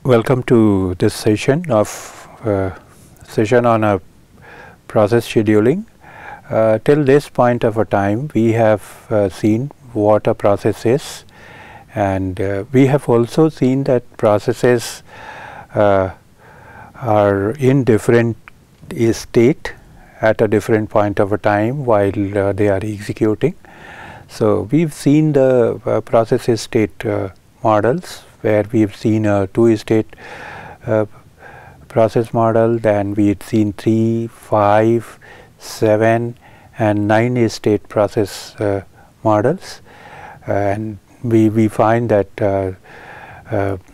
Welcome to this session on a process scheduling. Till this point of a time, we have seen what a process is, and we have also seen that processes are in different state at a different point of a time while they are executing. So we've seen the process state models, where we've seen a 2-state process model, then we've seen 3, 5, 7 and 9-state process models, and we find that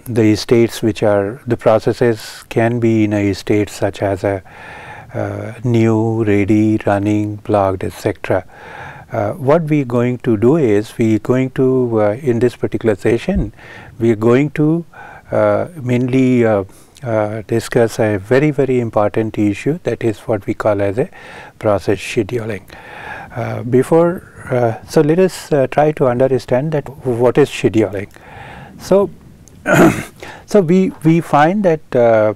the states which are the processes can be in a state such as a new, ready, running, blocked, etc. What we are going to do is we are going to in this particular session we are going to mainly discuss a very important issue, that is what we call as a process scheduling. So let us try to understand that what is scheduling. So so we find that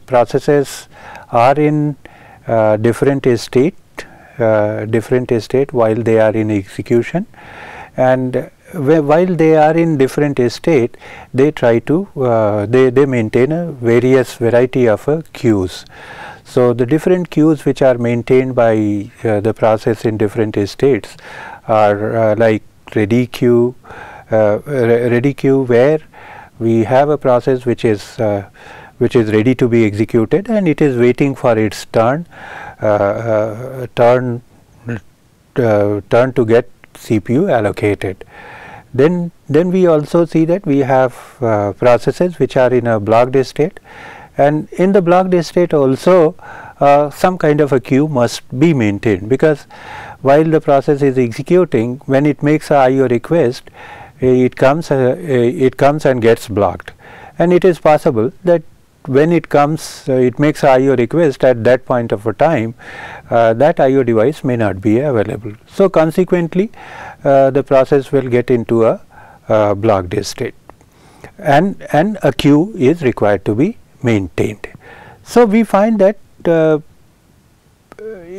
processes are in different state while they are in execution, and while they are in different state, they try to they maintain a various variety of queues. So the different queues which are maintained by the process in different states are like ready queue, where we have a process which is ready to be executed and it is waiting for its turn to get CPU allocated. Then we also see that we have processes which are in a blocked state, and in the blocked state also some kind of a queue must be maintained, because while the process is executing, when it makes a IO request, it comes and gets blocked, and it is possible that when it comes it makes a IO request at that point of a time, that IO device may not be available. So consequently the process will get into a blocked state, and a queue is required to be maintained. So we find that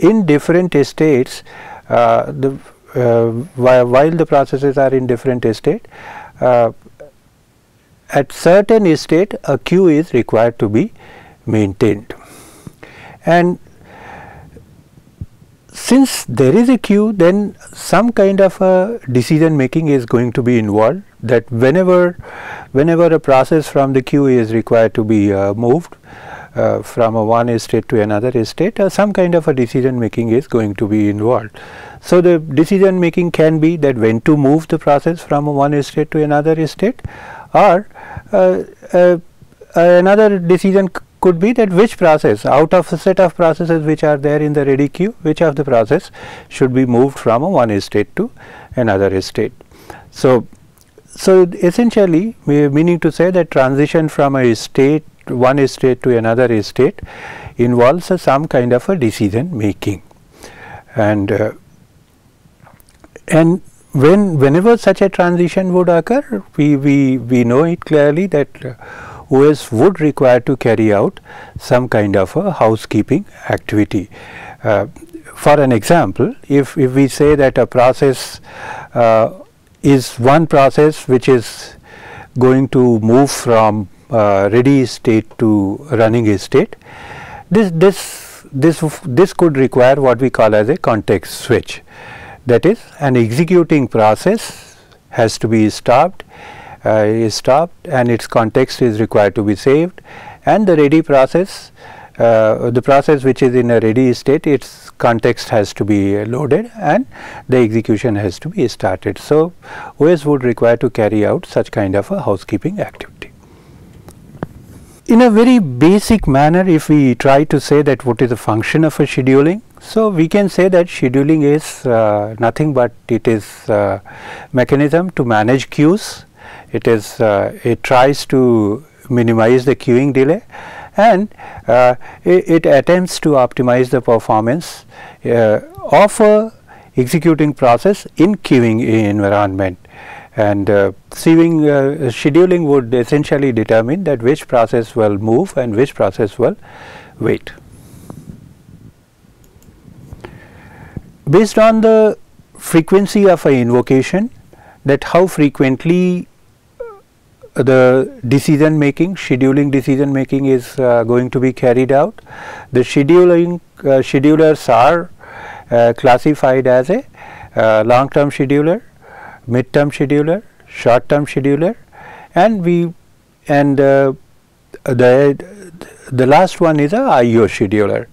in different states, while the processes are in different state, at certain state a queue is required to be maintained, and since there is a queue, then some kind of a decision making is going to be involved, that whenever a process from the queue is required to be moved from one state to another state, some kind of a decision making is going to be involved. So the decision making can be that when to move the process from one state to another state, or another decision could be that which process out of a set of processes which are there in the ready queue, which of the process should be moved from one state to another state. So essentially, meaning to say that transition from a state, one state to another state, involves some kind of a decision making, and whenever such a transition would occur, we know it clearly that OS would require to carry out some kind of a housekeeping activity. For an example, if we say that a process is one process which is going to move from ready state to running state, this could require what we call as a context switch. That is, an executing process has to be stopped, and its context is required to be saved, and the ready process, the process which is in a ready state, its context has to be loaded and the execution has to be started. So OS would require to carry out such kind of a housekeeping activity. In a very basic manner, if we try to say that what is the function of a scheduling, so we can say that scheduling is nothing but it is a mechanism to manage queues. It tries to minimize the queuing delay, and it attempts to optimize the performance of a executing process in queuing environment. and scheduling would essentially determine that which process will move and which process will wait. Based on the frequency of an invocation, that how frequently the decision making, scheduling decision making is going to be carried out. The schedulers are classified as a long term scheduler, mid term scheduler, short term scheduler, and the last one is a IO scheduler.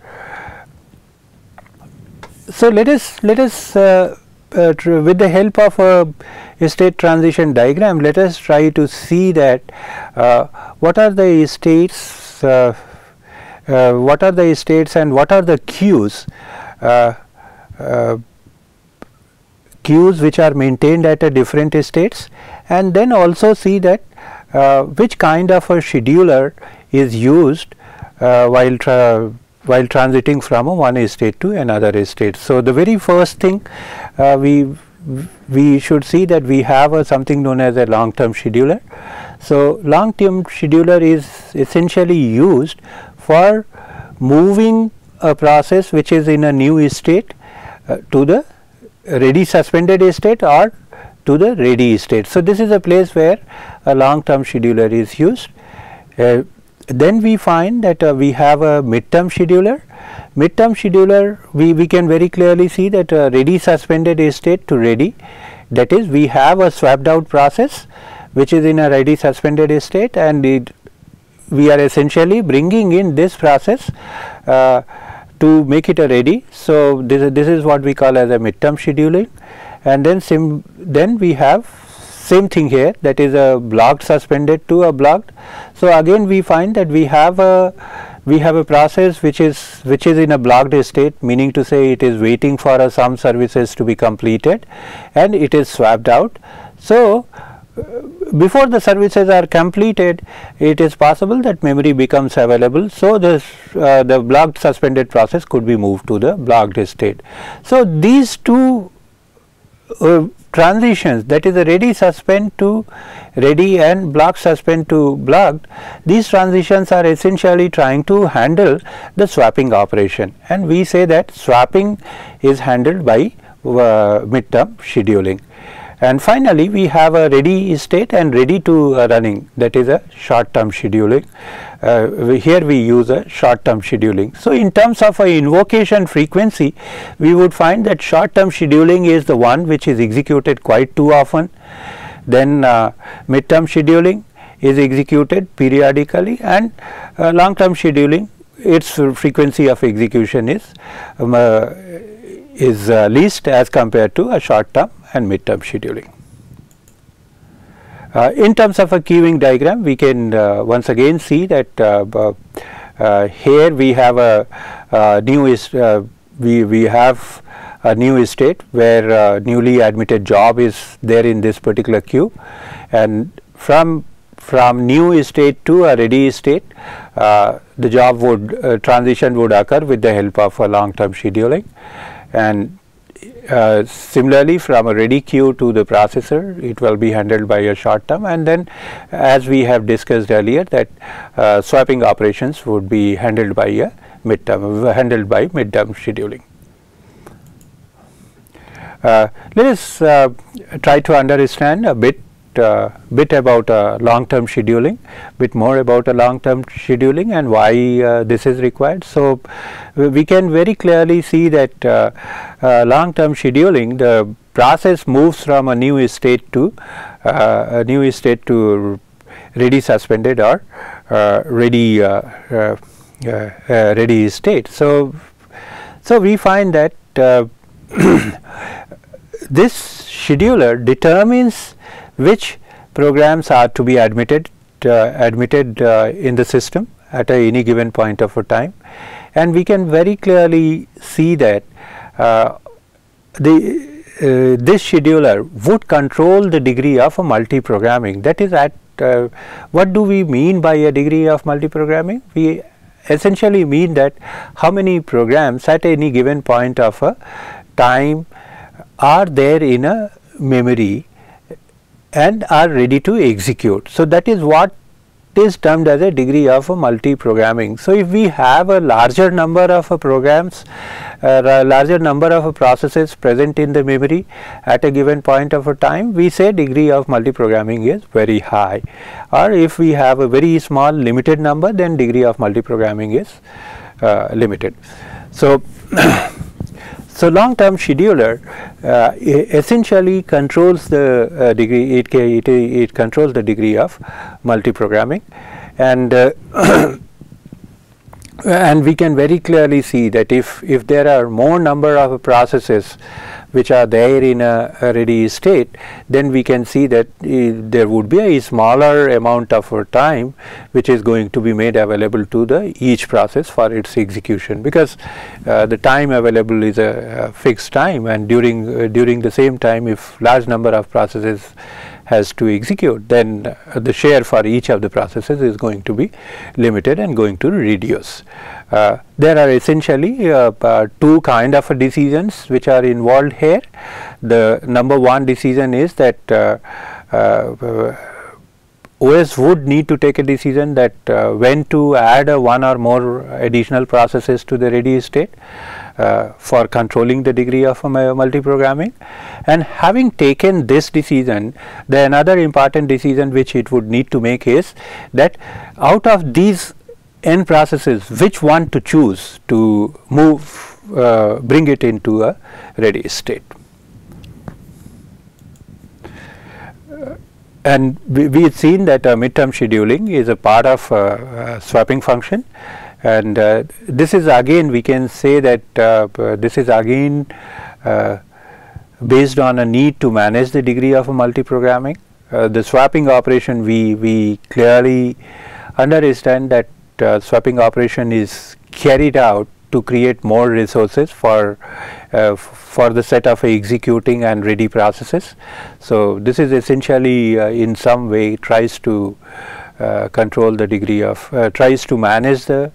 So let us with the help of a state transition diagram, let us try to see that what are the states and what are the queues which are maintained at a different states, and then also see that which kind of a scheduler is used while transiting from one state to another state. So the very first thing we should see that we have something known as a long term scheduler. So long term scheduler is essentially used for moving a process which is in a new state to the ready suspended state or to the ready state. So this is a place where a long term scheduler is used. Then we find that we have a mid-term scheduler. Mid-term scheduler, we can very clearly see that ready suspended state to ready, that is we have a swapped out process which is in a ready suspended state, and we are essentially bringing in this process to make it a ready. So this is what we call as a mid-term scheduling, and then we have same thing here, that is a blocked suspended to a blocked. So again we find that we have a process which is in a blocked state, meaning to say it is waiting for some services to be completed, and it is swapped out. So before the services are completed, it is possible that memory becomes available. So the blocked suspended process could be moved to the blocked state. So these two transitions, that is a ready suspend to ready and block suspend to blocked, these transitions are essentially trying to handle the swapping operation, and we say that swapping is handled by mid-term scheduling. And finally we have a ready state and ready to running, that is a short term scheduling. Here we use a short term scheduling. So in terms of a invocation frequency, we would find that short term scheduling is the one which is executed quite too often. Then mid-term scheduling is executed periodically, and long term scheduling, its frequency of execution is least as compared to a short term and mid-term scheduling. In terms of a queuing diagram, we can once again see that here we have a new state where newly admitted job is there in this particular queue, and from new state to a ready state, the job would transition would occur with the help of a long term scheduling. And similarly, from a ready queue to the processor, it will be handled by a short term, and then as we have discussed earlier, that swapping operations would be handled by a mid-term scheduling. Let us try to understand a bit about long-term scheduling, bit more about a long-term scheduling and why this is required. So we can very clearly see that long-term scheduling, the process moves from a new state to ready suspended or ready state. So we find that this scheduler determines which programs are to be admitted in the system at any given point of a time, and we can very clearly see that this scheduler would control the degree of a multi-programming. That is, what do we mean by a degree of multi-programming? We essentially mean that how many programs at any given point of a time are there in a memory and are ready to execute. So that is what is termed as a degree of multi-programming. So if we have a larger number of programs, a larger number of processes present in the memory at a given point of a time, we say degree of multi-programming is very high. Or if we have a very small limited number, then degree of multi-programming is limited. So so long-term scheduler essentially controls the degree. It controls the degree of multi-programming, and and we can very clearly see that if there are more number of processes which are there in a ready state, then we can see that there would be a smaller amount of time which is going to be made available to each process for its execution, because the time available is a fixed time, and during the same time, if large number of processes has to execute, then the share for each of the processes is going to be limited and going to reduce. There are essentially two kind of decisions which are involved here. The number one decision is that OS would need to take a decision that when to add one or more additional processes to the ready state for controlling the degree of multi-programming. And having taken this decision, the another important decision which it would need to make is that out of these n processes, which one to choose to move, bring it into a ready state. And we had seen that midterm scheduling is a part of swapping function, and this is again, we can say that this is again based on a need to manage the degree of multi-programming. The swapping operation, we clearly understand that swapping operation is carried out to create more resources for the set of executing and ready processes. So this is essentially in some way tries to control the degree of tries to manage the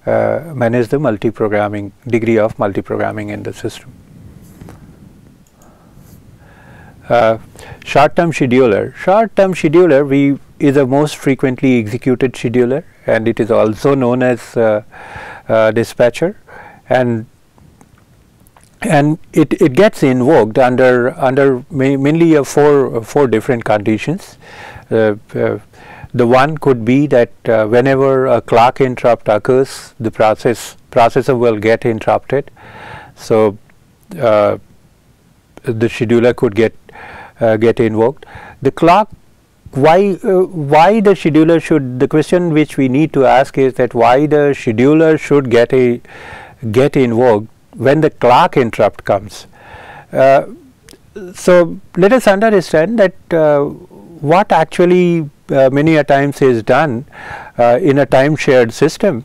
multi-programming degree of multi-programming in the system. Short-term scheduler. Short-term scheduler is a most frequently executed scheduler, and it is also known as dispatcher, and it gets invoked under mainly four different conditions. The one could be that whenever a clock interrupt occurs, the processor will get interrupted. So the scheduler could get invoked. The clock, why the scheduler should, the question which we need to ask is that why the scheduler should get invoked when the clock interrupt comes. So let us understand that what actually many a times is done in a time shared system,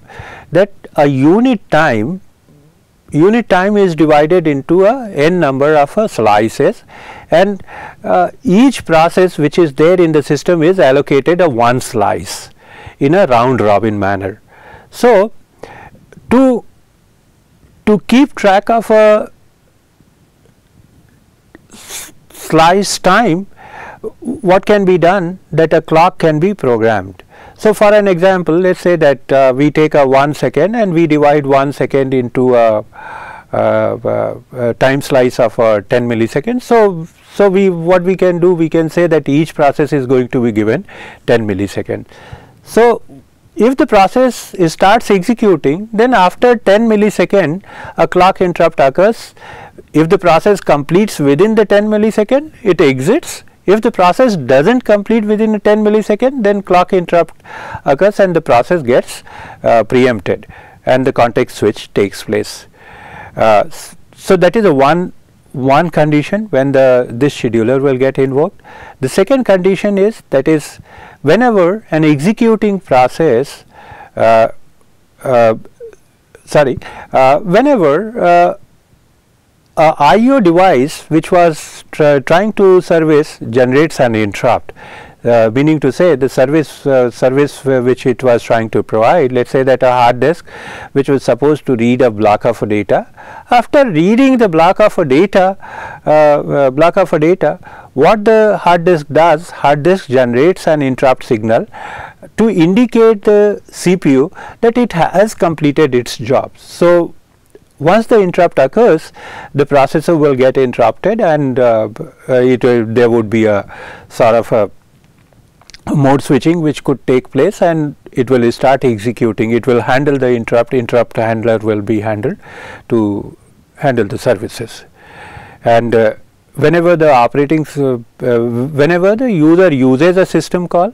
that a unit time is divided into a n number of slices, and each process which is there in the system is allocated a one slice in a round robin manner. So to keep track of a slice time, what can be done, that a clock can be programmed. So for an example, let's say that we take a 1 second and we divide 1 second into a time slice of 10 milliseconds. So what we can do, we can say that each process is going to be given 10 milliseconds. So if the process starts executing, then after 10 milliseconds a clock interrupt occurs. If the process completes within the 10 millisecond, it exits. If the process doesn't complete within a 10 millisecond, then clock interrupt occurs and the process gets preempted and the context switch takes place. So that is a one condition when this scheduler will get invoked. The second condition is, that is, whenever an executing process whenever IO device which was trying to service generates an interrupt, meaning to say the service which it was trying to provide. Let's say that a hard disk which was supposed to read a block of data. After reading the block of data, what the hard disk does, hard disk generates an interrupt signal to indicate the CPU that it has completed its job. So once the interrupt occurs, the processor will get interrupted, and there would be a sort of a mode switching which could take place, and it will start executing. It will handle the interrupt handler will be handled to handle the services. And whenever the whenever the user uses a system call,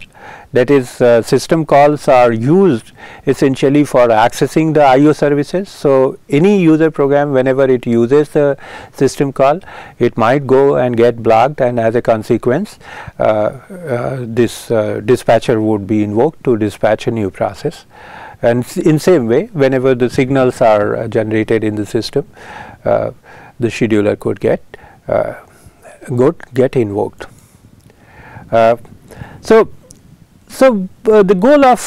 that is system calls are used essentially for accessing the IO services. So any user program, whenever it uses the system call, it might go and get blocked, and as a consequence this dispatcher would be invoked to dispatch a new process. And in same way, whenever the signals are generated in the system, the scheduler could get invoked. The goal of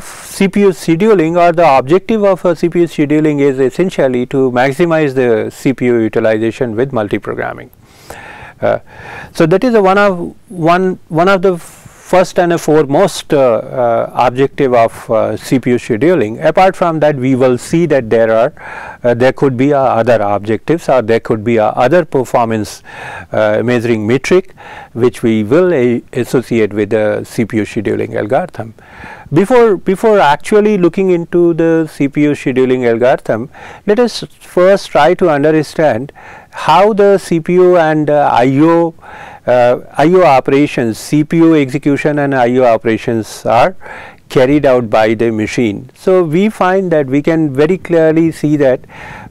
CPU scheduling, or the objective of CPU scheduling, is essentially to maximize the CPU utilization with multiprogramming. So that is one of the first and foremost objective of CPU scheduling. Apart from that, we will see that there could be other objectives, or there could be other performance measuring metric which we will associate with the CPU scheduling algorithm. Before actually looking into the CPU scheduling algorithm, let us first try to understand how the CPU and IO operations, CPU execution and IO operations are carried out by the machine. So we find that we can very clearly see that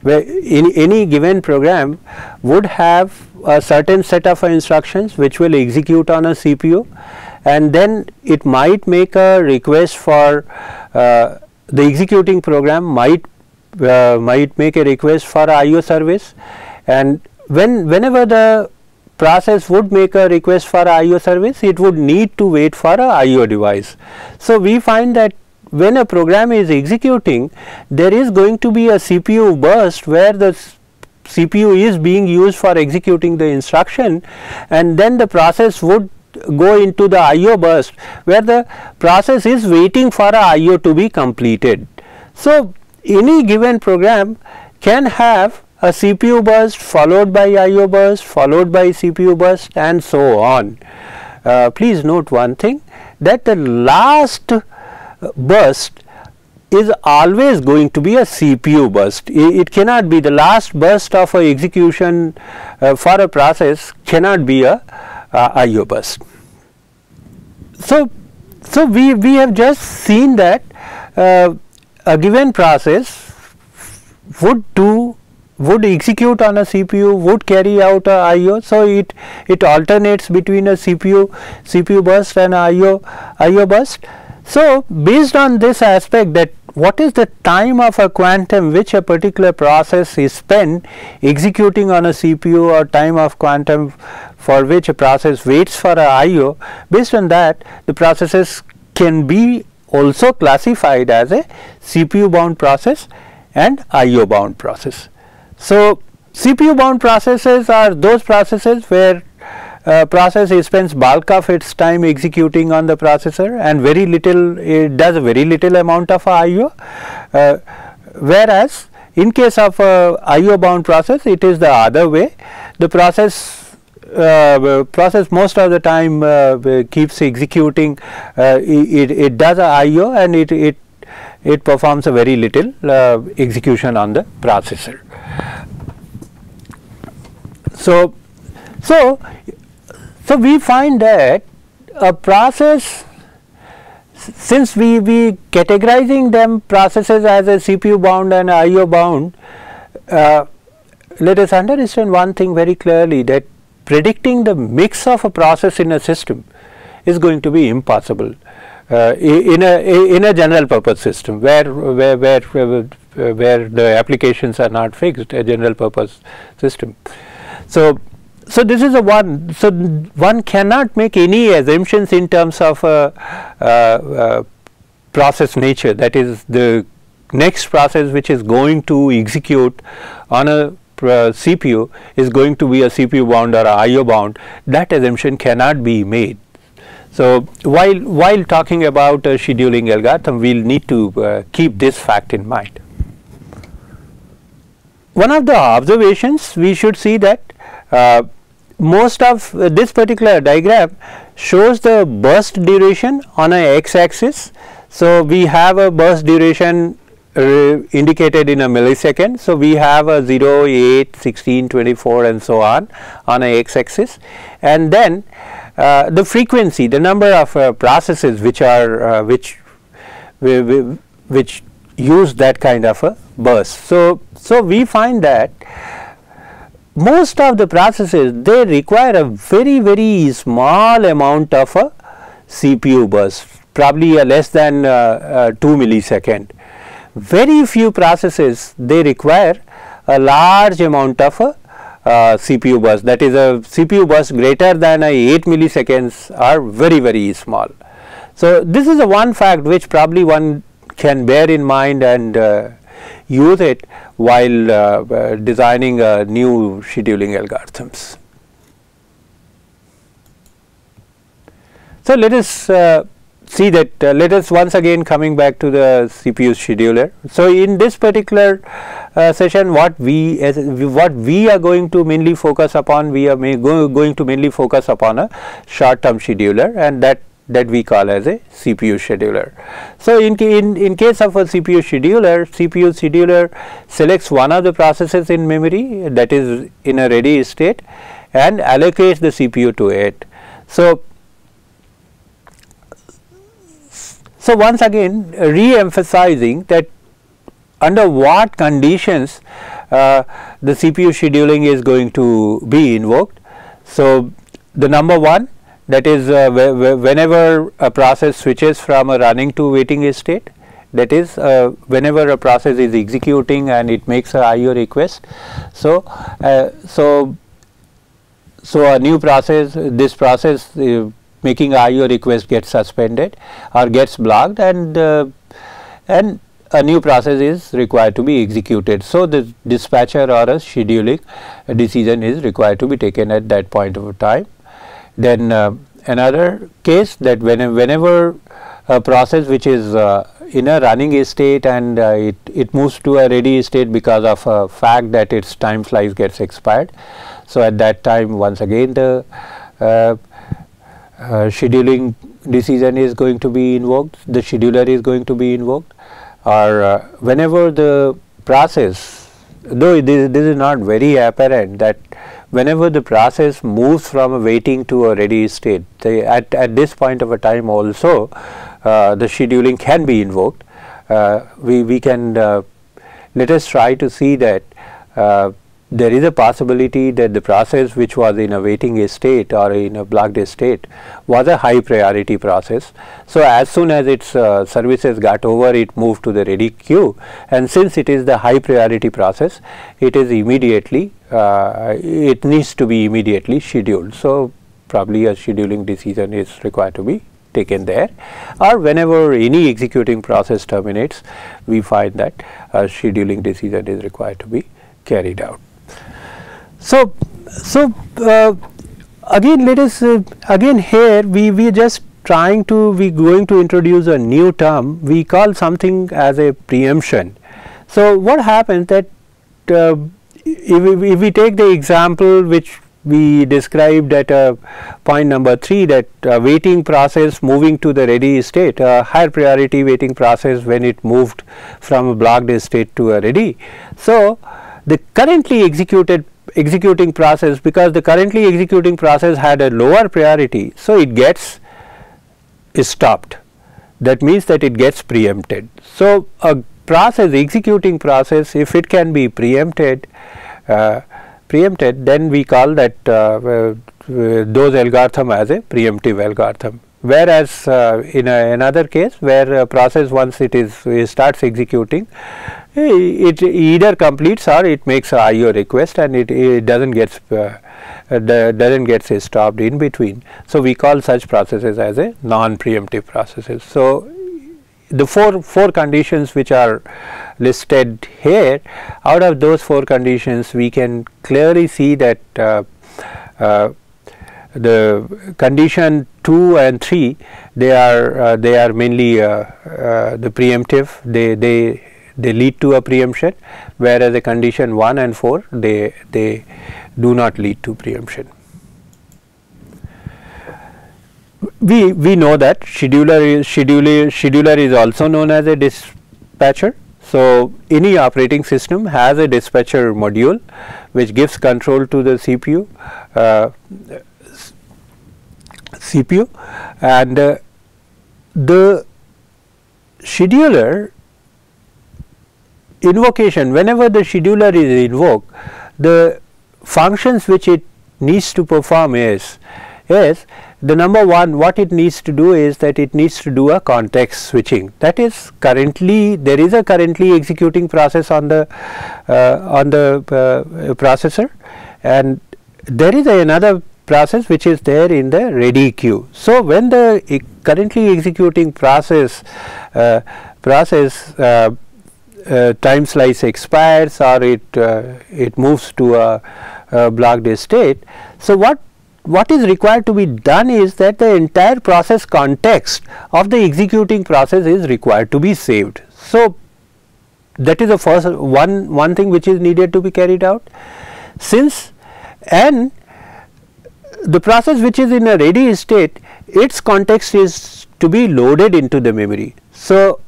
any given program would have a certain set of instructions which will execute on a CPU, and then it might make a request for the executing program might make a request for a IO service, and whenever the process would make a request for a IO service, it would need to wait for a IO device. So we find that when a program is executing, there is going to be a CPU burst where the CPU is being used for executing the instruction, and then the process would go into the IO burst where the process is waiting for a IO to be completed. So any given program can have a CPU burst followed by IO burst followed by CPU burst and so on. Please note one thing, that the last burst is always going to be a CPU burst. It cannot be the last burst of a execution for a process cannot be a IO burst. So we have just seen that a given process would execute on a CPU, would carry out a IO. So it alternates between a CPU burst and IO burst. So based on this aspect, that what is the time of a quantum which a particular process is spent executing on a CPU, or time of quantum for which a process waits for a IO, based on that the processes can be also classified as a CPU bound process and IO bound process. So CPU bound processes are those processes where process spends bulk of its time executing on the processor, and it does a very little amount of IO, whereas in case of IO bound process, it is the other way. The process most of the time keeps executing, it does a IO, and it performs a very little execution on the processor. So we find that a process, since we categorizing them processes as a CPU bound and IO bound, let us understand one thing very clearly, that predicting the mix of a process in a system is going to be impossible in a general purpose system where the applications are not fixed, a general purpose system. So so this is a one. So one cannot make any assumptions in terms of process nature. That is, the next process which is going to execute on a CPU is going to be a CPU bound or a IO bound. That assumption cannot be made. So while talking about a scheduling algorithm, we will need to keep this fact in mind. One of the observations, we should see that most of this particular diagram shows the burst duration on a x-axis. So we have a burst duration indicated in a millisecond. So we have a 0, 8, 16, 24 and so on a x-axis, and then the frequency, the number of processes which are which use that kind of a burst. So we find that most of the processes, they require a very small amount of a CPU burst, probably a less than 2 millisecond. Very few processes, they require a large amount of a CPU burst, that is a CPU burst greater than 8 milliseconds are very small. So this is a one fact which probably one can bear in mind and use it while designing new scheduling algorithms. So let us see that, let us once again coming back to the CPU scheduler. So in this particular session, what we are going to mainly focus upon, we are going to mainly focus upon a short term scheduler, and that we call as a CPU scheduler. So in case of a CPU scheduler selects one of the processes in memory that is in a ready state and allocates the CPU to it. So once again re-emphasizing that under what conditions the CPU scheduling is going to be invoked. So the number one, that is whenever a process switches from a running to waiting state, that is whenever a process is executing and it makes a IO request. So a new process, this process making IO request gets suspended or gets blocked, and a new process is required to be executed. So the dispatcher or a scheduling decision is required to be taken at that point of time. Then another case, that whenever a process which is in a running state and it moves to a ready state because of a fact that its time slice gets expired. So at that time, once again the scheduling decision is going to be invoked, the scheduler is going to be invoked, or whenever the process, though this is not very apparent, that whenever the process moves from a waiting to a ready state, at this point of a time also the scheduling can be invoked. We can let us try to see that there is a possibility that the process which was in a waiting state or in a blocked state was a high priority process. So as soon as its services got over, it moved to the ready queue, and since it is the high priority process, it is immediately it needs to be immediately scheduled. So probably a scheduling decision is required to be taken there, or whenever any executing process terminates, we find that a scheduling decision is required to be carried out. So again, let us again here we are just trying to, we going to introduce a new term, we call something as a preemption. So what happens that if we take the example which we described at point number 3, that waiting process moving to the ready state, a higher priority waiting process when it moved from a blocked state to a ready. So the currently executing process, because the currently executing process had a lower priority, so it gets stopped. That means that it gets preempted. So a process, executing process, if it can be preempted, then we call that those algorithm as a preemptive algorithm. Whereas in another case where a process, once it starts executing, it either completes or it makes a IO request and it doesn't get doesn't get stopped in between. So we call such processes as a non-preemptive processes. So the four conditions which are listed here, out of those four conditions we can clearly see that the condition 2 and 3, they are mainly the preemptive, they lead to a preemption, whereas the condition 1 and 4 they do not lead to preemption. We know that scheduler is also known as a dispatcher. So any operating system has a dispatcher module which gives control to the CPU, and the scheduler invocation, whenever the scheduler is invoked, the functions which it needs to perform is the number one, what it needs to do is that it needs to do a context switching. That is, currently there is a currently executing process on the processor, and there is another process which is there in the ready queue. So when the currently executing process time slice expires, or it moves to a blocked state, so what is required to be done is that the entire process context of the executing process is required to be saved. So that is the first one thing which is needed to be carried out. And the process which is in a ready state, its context is to be loaded into the memory. So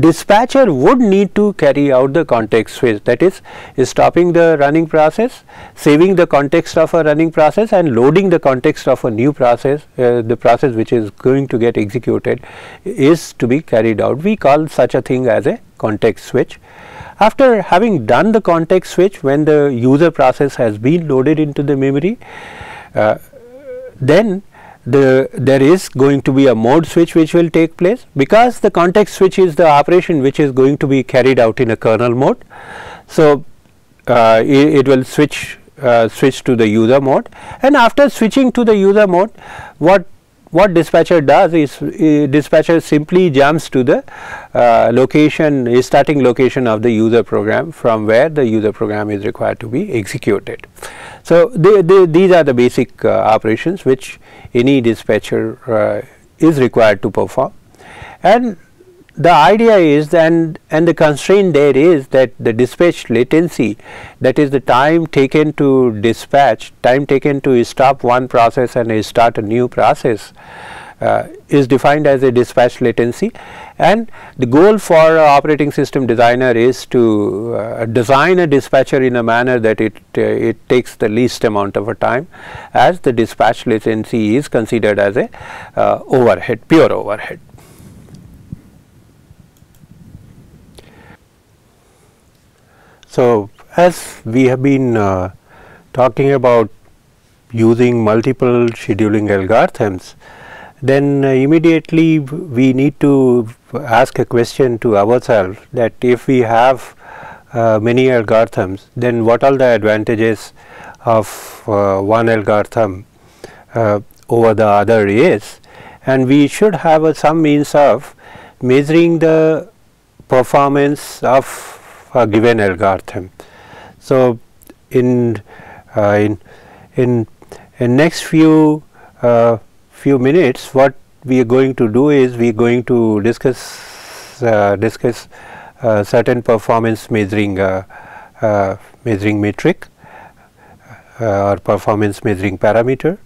dispatcher would need to carry out the context switch, that is stopping the running process, saving the context of a running process, and loading the context of a new process, the process which is going to get executed is to be carried out. We call such a thing as a context switch. After having done the context switch, when the user process has been loaded into the memory, then there is going to be a mode switch which will take place, because the context switch is the operation which is going to be carried out in a kernel mode. So it will switch to the user mode, and after switching to the user mode, what dispatcher does is dispatcher simply jumps to the starting location of the user program, from where the user program is required to be executed. So these are the basic operations which any dispatcher is required to perform, and the idea is, and the constraint there is, that the dispatch latency, that is the time taken to dispatch, time taken to stop one process and start a new process, is defined as a dispatch latency. And the goal for operating system designer is to design a dispatcher in a manner that it takes the least amount of a time, as the dispatch latency is considered as a overhead, pure overhead. So as we have been talking about using multiple scheduling algorithms, then immediately we need to ask a question to ourselves, that if we have many algorithms, then what are the advantages of one algorithm over the other is, and we should have some means of measuring the performance of a given algorithm. So in next few minutes, what we are going to do is we are going to discuss certain performance measuring metric or performance measuring parameter.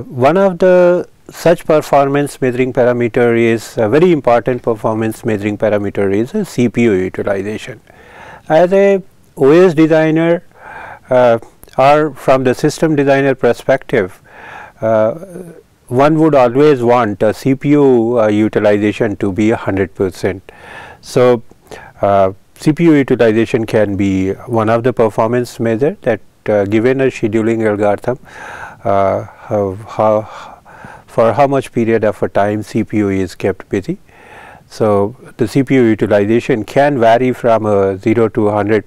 One of the such performance measuring parameter is a very important performance measuring parameter is a CPU utilization. As a OS designer or from the system designer perspective, one would always want a CPU utilization to be 100%. So CPU utilization can be one of the performance measure that given a scheduling algorithm, for how much period of a time CPU is kept busy. So the CPU utilization can vary from 0 to 100%,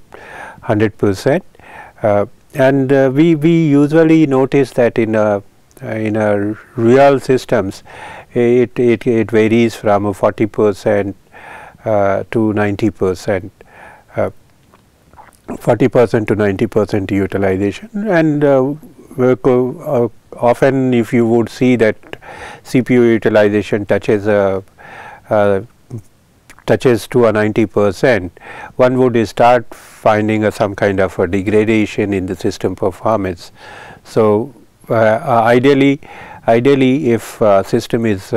and we usually notice that in a real systems it varies from 40% to 90%, 40% to 90% utilization, and often if you would see that CPU utilization touches to a 90%, one would start finding some kind of a degradation in the system performance. So ideally if system is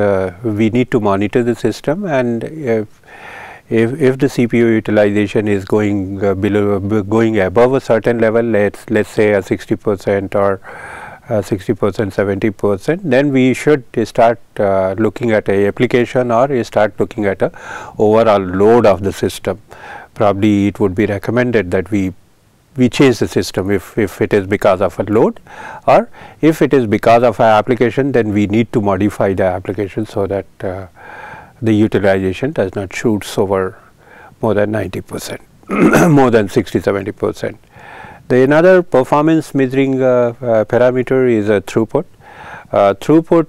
we need to monitor the system, and if the CPU utilization is going going above a certain level, let's say a 60% or 60%, 70%, then we should start looking at a application or start looking at a overall load of the system. Probably it would be recommended that we change the system if it is because of a load, or if it is because of an application, then we need to modify the application so that the utilization does not shoot over more than 90%, more than 60-70%. The another performance measuring parameter is a throughput. Throughput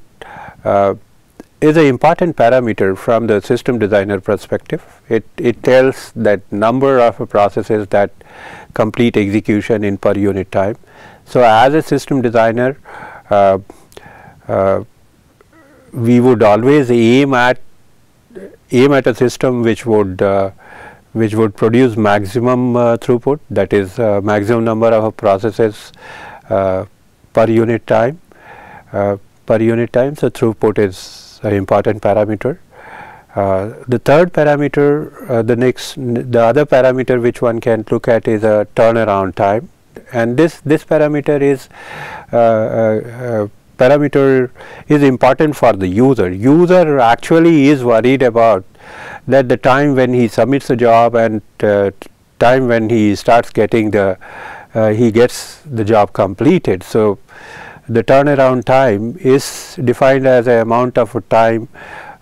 is an important parameter from the system designer perspective. It tells that number of processes that complete execution in per unit time. So as a system designer, we would always aim at a system which would produce maximum throughput, that is maximum number of processes per unit time. So throughput is an important parameter. The third parameter, the other parameter which one can look at is a turnaround time, and this parameter is important for the user. User actually is worried about that the time when he submits a job and time when he starts getting he gets the job completed. So the turnaround time is defined as an amount of time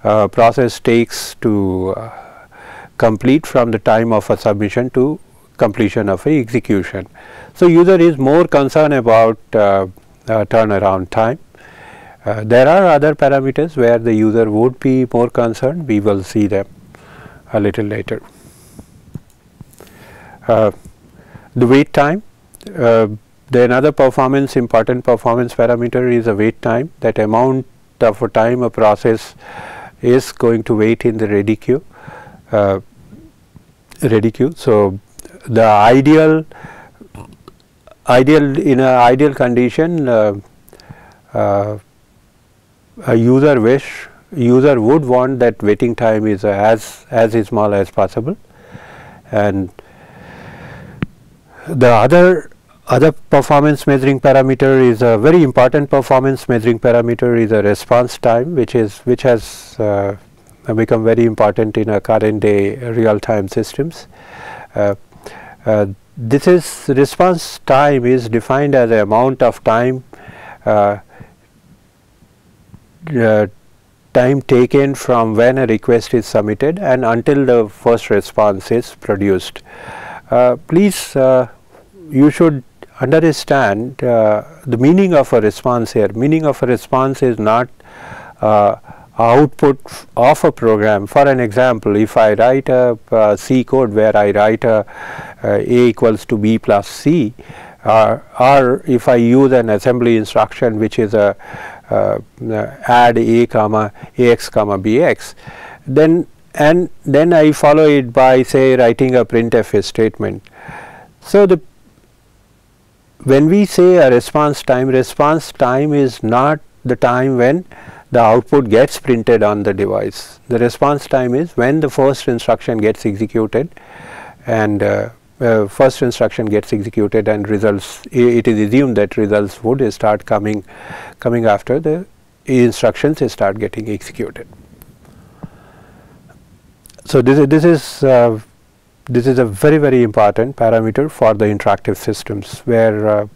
process takes to complete from the time of a submission to completion of a execution. So user is more concerned about turnaround time. There are other parameters where the user would be more concerned. We will see them a little later. The wait time. The another important performance parameter is a wait time, that amount of time a process is going to wait in the ready queue. So the ideal in an ideal condition, a user would want that waiting time is as small as possible. And the other performance measuring parameter is a very important performance measuring parameter is a response time, which has become very important in our current day real time systems. This is response time is defined as the amount of time time taken from when a request is submitted and until the first response is produced. Please, you should understand the meaning of a response here. Meaning of a response is not output of a program. For an example, if I write a C code where I write A equals to B plus C, or if I use an assembly instruction which is a add A comma AX comma BX, then I follow it by, say, writing a printf statement. So when we say a response time is not the time when the output gets printed on the device. The response time is when the first instruction gets executed, and first instruction gets executed and results, it is assumed that results would start coming after the instructions start getting executed. So this is a very, very important parameter for the interactive systems, where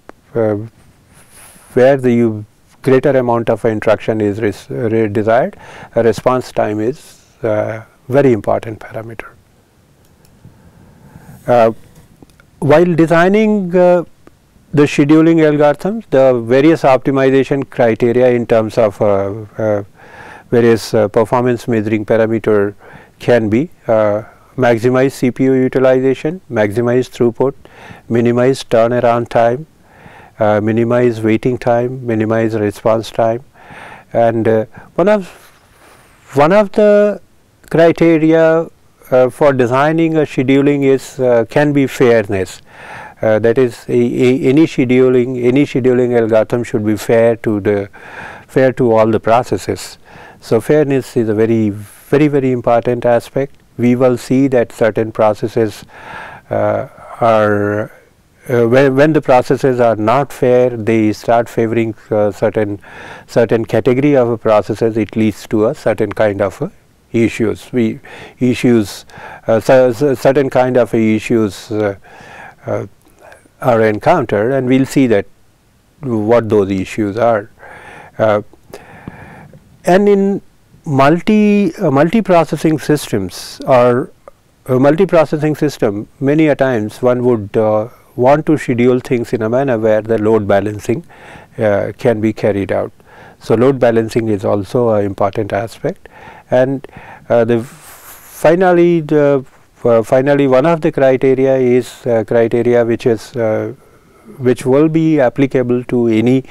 the greater amount of interaction is desired. A response time is a very important parameter. While designing the scheduling algorithms, the various optimization criteria in terms of various performance measuring parameter can be maximize CPU utilization, maximize throughput, minimize turnaround time, minimize waiting time, minimize response time, and one of the criteria for designing a scheduling is can be fairness. That is, any scheduling algorithm should be fair to all the processes. So fairness is a very important aspect. We will see that certain processes are when the processes are not fair, they start favoring certain category of processes. It leads to a certain kind of issues. Certain kind of issues are encountered, and we'll see that what those issues are. And in multi-processing systems or multi-processing system, many a times one would want to schedule things in a manner where the load balancing can be carried out. So load balancing is also an important aspect, and finally one of the criteria is criteria which will be applicable to any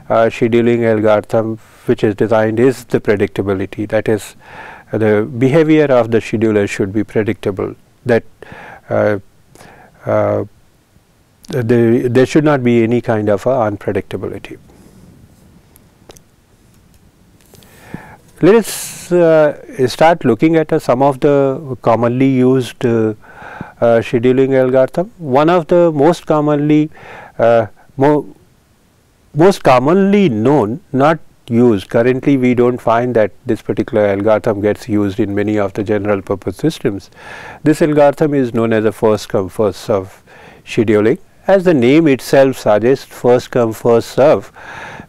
scheduling algorithm which is designed is the predictability. That is, the behavior of the scheduler should be predictable. That there should not be any kind of unpredictability. Let us start looking at some of the commonly used scheduling algorithm. One of the most commonly known, not used currently, we do not find that this particular algorithm gets used in many of the general purpose systems. This algorithm is known as a first come first serve scheduling. As the name itself suggests, first come first serve,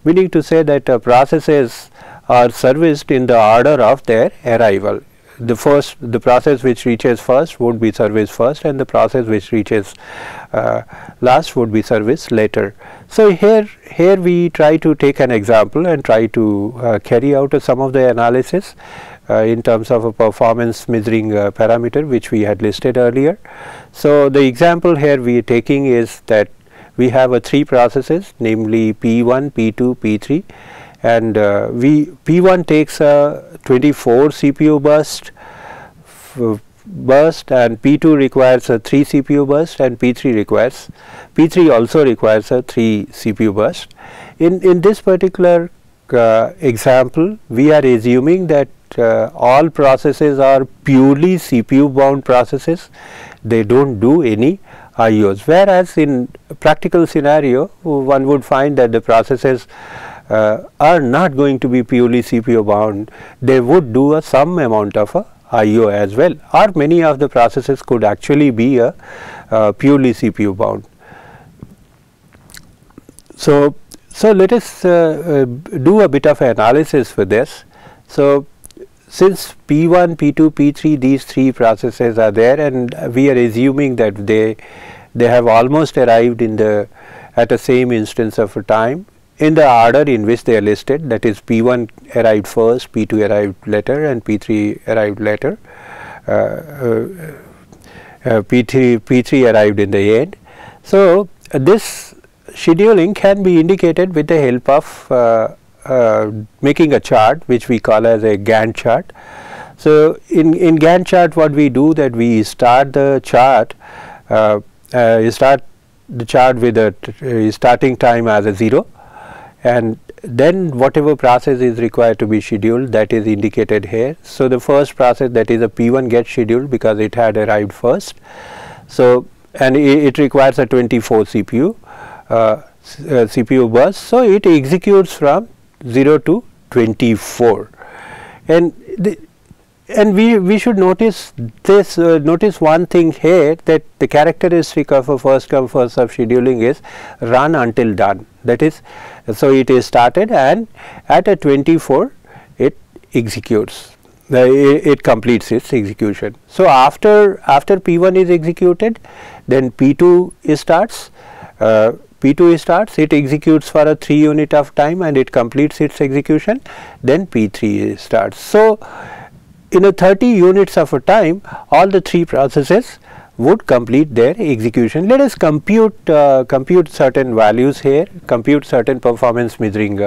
meaning to say that processes are serviced in the order of their arrival. The process which reaches first would be serviced first, and the process which reaches last would be serviced later. So here we try to take an example and try to carry out some of the analysis in terms of a performance measuring parameter which we had listed earlier. So the example here we are taking is that we have three processes, namely P1, P2, P3. And P1 takes a 24 CPU burst, and P2 requires a 3 CPU burst, and P3 also requires a 3 CPU burst. In this particular example, we are assuming that all processes are purely CPU bound processes. They do not do any IOs, whereas in practical scenario one would find that the processes are not going to be purely CPU bound. They would do some amount of IO as well, or many of the processes could actually be purely CPU bound. So let us do a bit of analysis for this. So since P1, P2, P3, these three processes are there, and we are assuming that they have almost arrived at the same instance of time in the order in which they are listed, that is P1 arrived first, P2 arrived later, and P3 arrived later. P3 arrived in the end. So this scheduling can be indicated with the help of making a chart which we call as a Gantt chart. So in Gantt chart, what we do, that we start the chart with a starting time as a 0, and then whatever process is required to be scheduled, that is indicated here. So the first process, that is a P1, gets scheduled because it had arrived first. So and it requires a 24 CPU burst. So it executes from 0 to 24, and we should notice this. Notice one thing here, that the characteristic of a first come first serve scheduling is run until done. That is, so it is started, and at a 24 it executes. It completes its execution. So after P1 is executed, then P2 starts. P2 starts, it executes for a 3 unit of time and it completes its execution, then P3 starts. So, in a 30 units of a time, all the 3 processes would complete their execution. Let us compute certain values here, compute certain performance measuring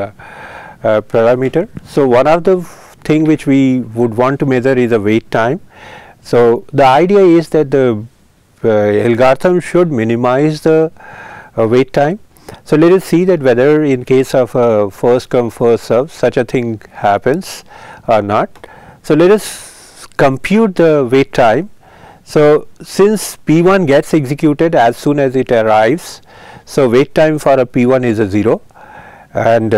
parameter. So, one of the thing which we would want to measure is a wait time. So, the idea is that the algorithm should minimize the wait time. So, let us see that whether in case of first come first serve such a thing happens or not. So, let us compute the wait time. So, since P1 gets executed as soon as it arrives, so wait time for a P1 is a 0 and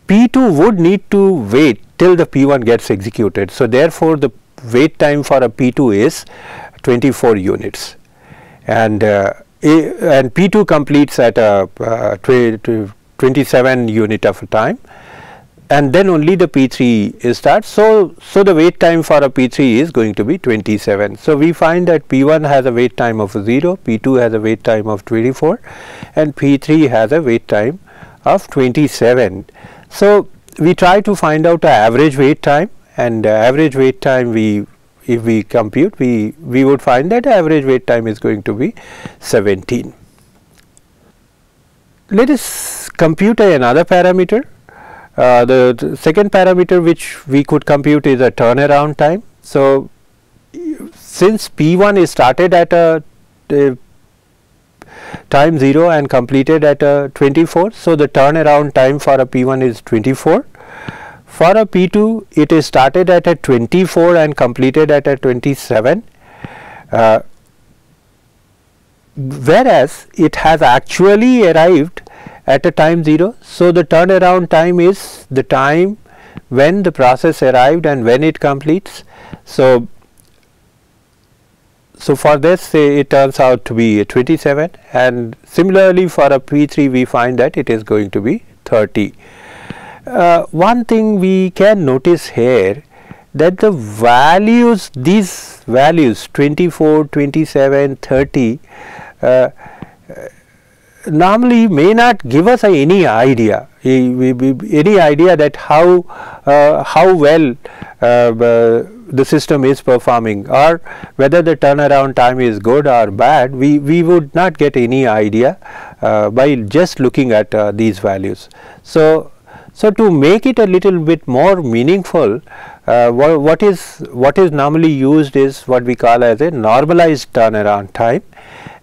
P2 would need to wait till the P1 gets executed. So, therefore, the wait time for a P2 is 24 units and P2 completes at a 27 unit of a time and then only the P3 starts. So, the wait time for a P3 is going to be 27. So, we find that P1 has a wait time of 0, P2 has a wait time of 24 and P3 has a wait time of 27. So, we try to find out the average wait time and average wait time if we compute we would find that average wait time is going to be 17. Let us compute another parameter. The second parameter which we could compute is a turnaround time. So, since P1 is started at a time 0 and completed at a 24. So, the turnaround time for a P1 is 24. For a P2 it is started at a 24 and completed at a 27, whereas it has actually arrived at a time 0. So, the turnaround time is the time when the process arrived and when it completes. So, for this it turns out to be 27 and similarly for a P3 we find that it is going to be 30. One thing we can notice here that the values, these values 24, 27, 30 normally may not give us any idea that how well the system is performing or whether the turnaround time is good or bad. We would not get any idea by just looking at these values. So, to make it a little bit more meaningful, what is normally used is what we call as a normalized turnaround time.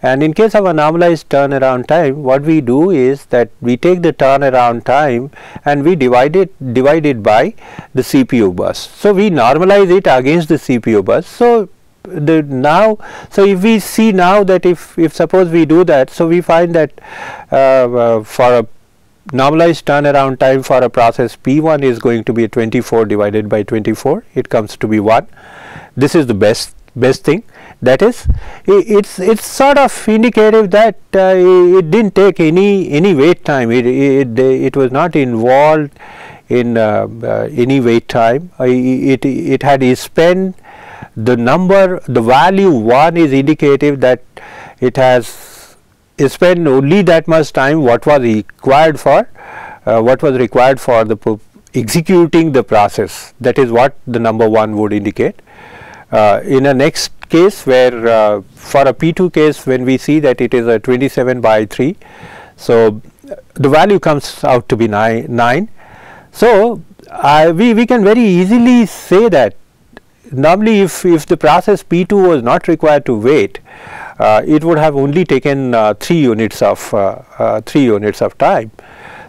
And in case of a normalized turnaround time, what we do is that we take the turnaround time and we divide it by the CPU bus. So, we normalize it against the CPU bus. So, if we see now that if suppose we do that, so we find that for a normalized turnaround time for a process P1 is going to be 24 divided by 24, it comes to be 1. This is the best thing, that is it's sort of indicative that it didn't take any wait time, it was not involved in any wait time. It had spent the value 1 is indicative that it has spend only that much time what was required for the executing the process. That is what the number 1 would indicate. In a next case where for a P2 case, when we see that it is a 27 by 3, so the value comes out to be 9. So, we can very easily say that normally if the process P2 was not required to wait, it would have only taken 3 units of time.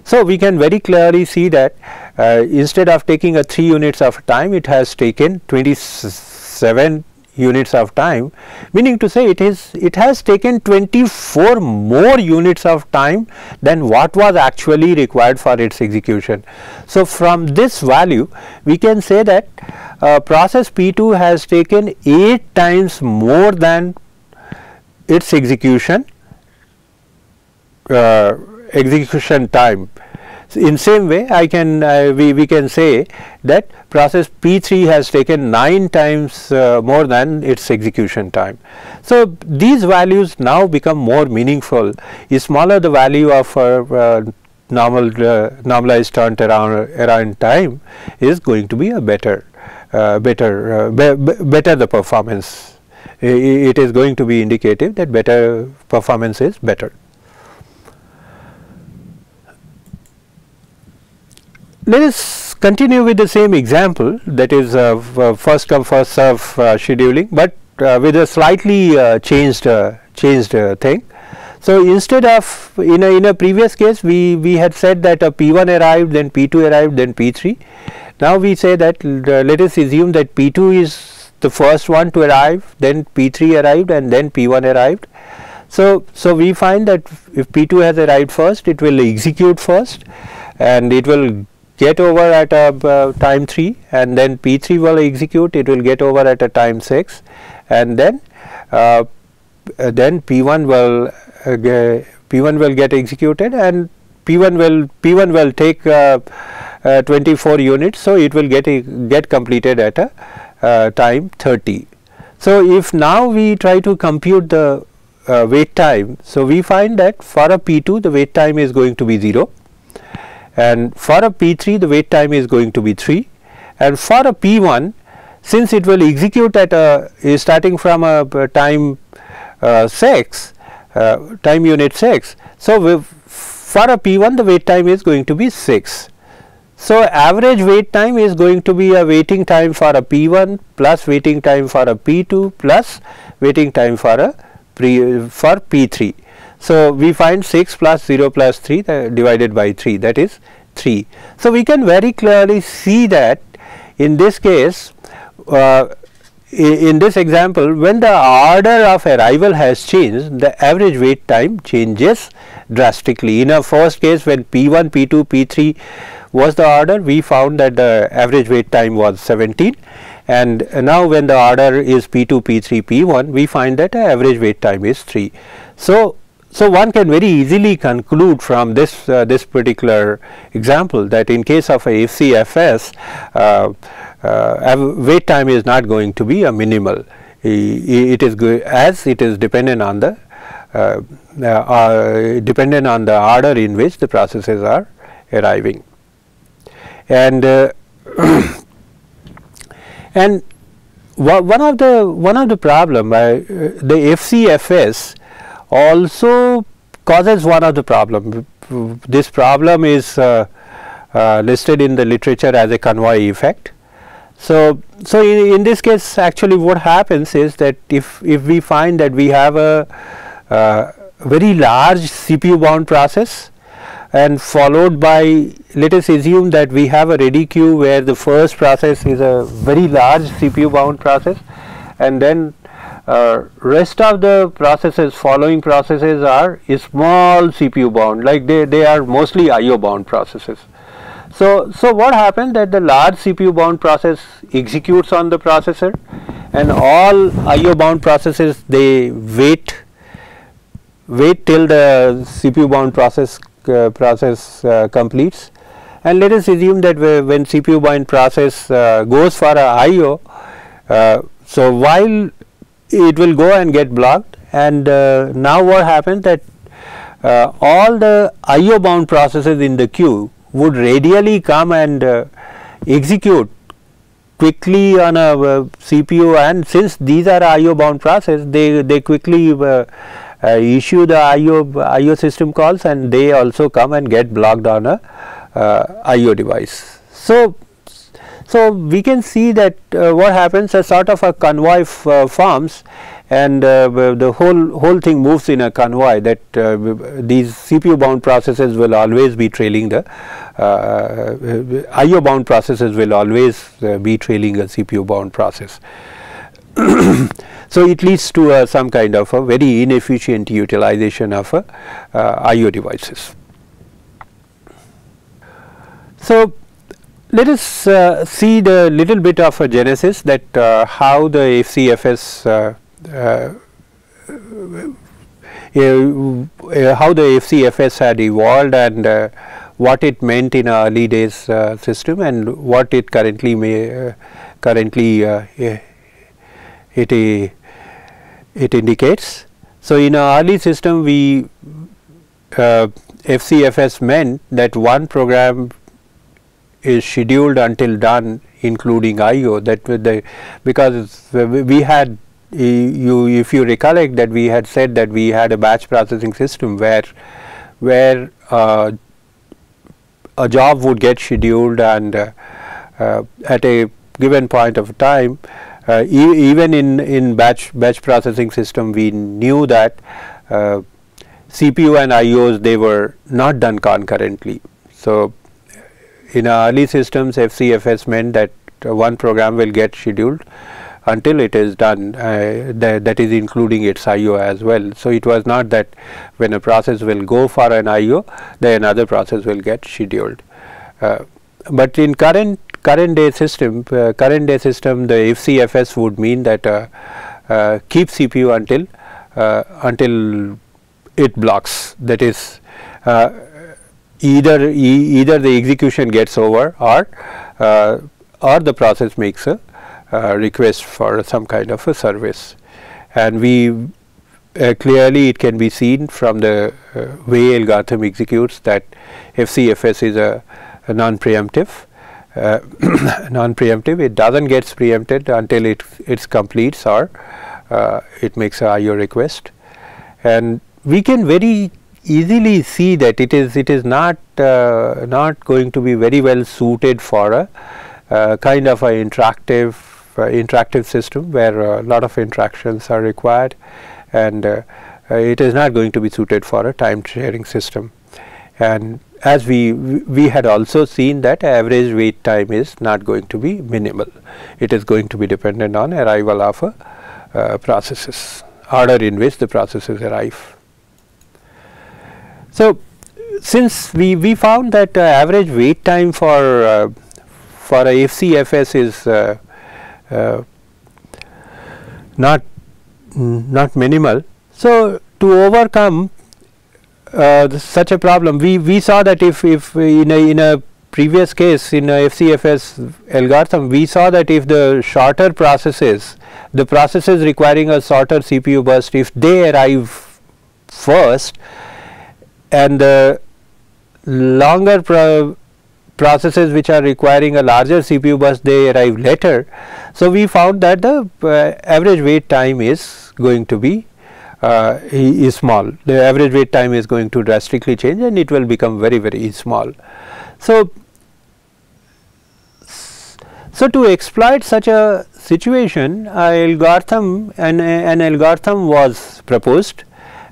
So, we can very clearly see that instead of taking a 3 units of time, it has taken 27 units of time, meaning to say it has taken 24 more units of time than what was actually required for its execution. So, from this value we can say that process P2 has taken 8 times more than its execution time. In same way, I can we can say that process P3 has taken 9 times more than its execution time. So these values now become more meaningful. The smaller the value of normalized turnaround time is going to be a better the performance. It is going to be indicative that better performance is better. Let us continue with the same example, that is first come first serve scheduling, but with a slightly changed thing. So instead of in a previous case we had said that a P1 arrived, then P2 arrived, then P3. Now we say that let us assume that P2 is the first one to arrive, then P3 arrived, and then P1 arrived. So we find that if P2 has arrived first, it will execute first, and it will get over at a time 3, and then P3 will execute, it will get over at a time 6, and then P1 will get executed, and P1 will take 24 units, so it will get completed at a time 30. So if now we try to compute the wait time, so we find that for a P2 the wait time is going to be 0, and for a P3 the wait time is going to be 3, and for a P1, since it will execute at starting from a time 6, time unit 6, so for a P1 the wait time is going to be 6. So average wait time is going to be a waiting time for a P1 plus waiting time for a P2 plus waiting time for P3. So we find 6 plus 0 plus 3 divided by 3, that is 3. So we can very clearly see that in this case, in this example, when the order of arrival has changed, the average wait time changes drastically. In our first case, when P1, P2, P3 was the order, we found that the average wait time was 17, and now when the order is P2, P3, P1, we find that the average wait time is 3. So one can very easily conclude from this this particular example that in case of a FCFS, wait time is not going to be a minimal. It is as it is dependent on the order in which the processes are arriving, and and one of the problem the FCFS also causes one of the problem. This problem is listed in the literature as a convoy effect. So in this case, actually what happens is that if we find that we have a very large CPU bound process, and followed by, let us assume that we have a ready queue where the first process is a very large CPU bound process, and then rest of the processes, following processes are small CPU bound, like they are mostly IO bound processes. So what happens that the large CPU bound process executes on the processor, and all IO bound processes, they wait till the CPU bound process completes. And let us assume that when CPU bound process goes for a IO, so while it will go and get blocked, and now what happens that all the IO bound processes in the queue would radially come and execute quickly on a CPU, and since these are IO bound process, they quickly issue the IO system calls, and they also come and get blocked on a IO device. So we can see that what happens, a sort of a convoy forms, and the whole thing moves in a convoy, that these CPU bound processes will always be trailing the IO bound processes will always be trailing a CPU bound process. So it leads to some kind of a very inefficient utilization of IO devices. So let us see the little bit of a genesis, that how the FCFS how the FCFS had evolved, and what it meant in early days system and what it currently it indicates. So, in our early system we FCFS meant that one program is scheduled until done including IO, that because we had if you recollect that we had said that we had a batch processing system where a job would get scheduled and at a given point of time, even in batch processing system we knew that CPU and IOs, they were not done concurrently. So, in our early systems FCFS meant that one program will get scheduled until it is done, that is including its IO as well. So, it was not that when a process will go for an IO, then another process will get scheduled. But in current day system the FCFS would mean that keep CPU until it blocks, that is either the execution gets over or the process makes a request for some kind of a service. And we clearly it can be seen from the way algorithm executes that FCFS is a non-preemptive. It doesn't get preempted until it completes or it makes a IO request. And we can very easily see that it is not going to be very well suited for a kind of a interactive system where a lot of interactions are required, and it is not going to be suited for a time sharing system. And as we had also seen that average wait time is not going to be minimal, it is going to be dependent on arrival of processes, order in which the processes arrive. So, since we found that average wait time for a FCFS is not minimal. So, to overcome such a problem, we saw that if in a previous case in a FCFS algorithm, we saw that if the shorter processes, the processes requiring a shorter CPU burst, if they arrive first, and the longer processes which are requiring a larger CPU burst, they arrive later. So, we found that the average wait time is going to be small. The average wait time is going to drastically change and it will become very small. So, to exploit such a situation, an algorithm was proposed,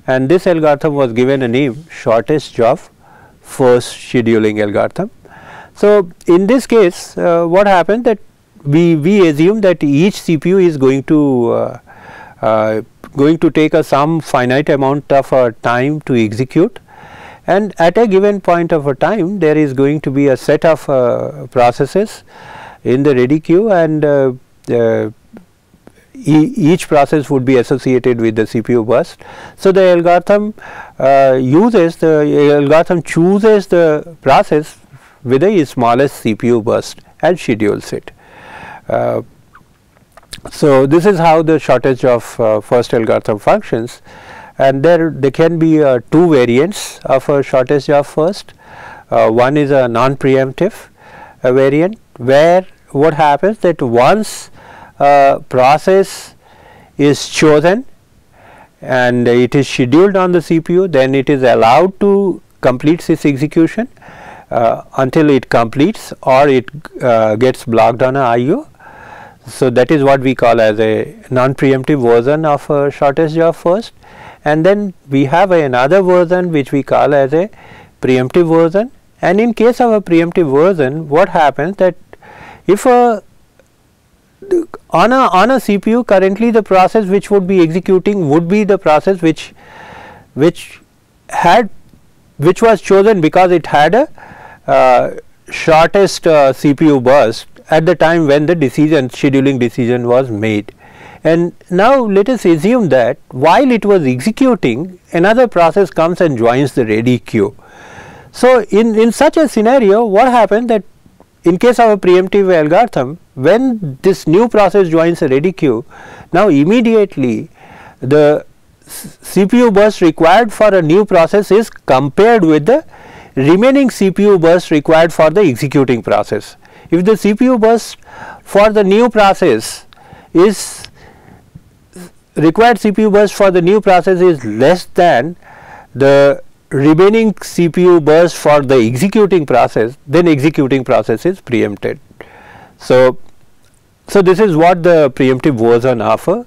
and this algorithm was given a name, shortest job first scheduling algorithm. So, in this case what happened that we assume that each CPU is going to take some finite amount of time to execute, and at a given point of a time there is going to be a set of processes in the ready queue, and each process would be associated with the CPU burst. So, the algorithm chooses the process with the smallest CPU burst and schedules it. So, this is how the shortage of first algorithm functions, and there can be two variants of a shortage of first. One is a non-preemptive variant, where what happens that once process is chosen and it is scheduled on the CPU, then it is allowed to complete its execution until it completes or it gets blocked on a IO. So, that is what we call as a non-preemptive version of shortest job first, and then we have another version which we call as a preemptive version. And in case of a preemptive version, what happens that if on a CPU currently the process which would be executing would be the process which was chosen because it had a shortest CPU burst at the time when the scheduling decision was made. And now let us assume that while it was executing, another process comes and joins the ready queue. So in such a scenario, what happens that in case of a preemptive algorithm, when this new process joins a ready queue, now immediately the CPU burst required for a new process is compared with the remaining CPU burst required for the executing process. If the CPU burst for the new process is required CPU burst for the new process is less than the remaining CPU burst for the executing process, then executing process is preempted. So this is what the preemptive version of a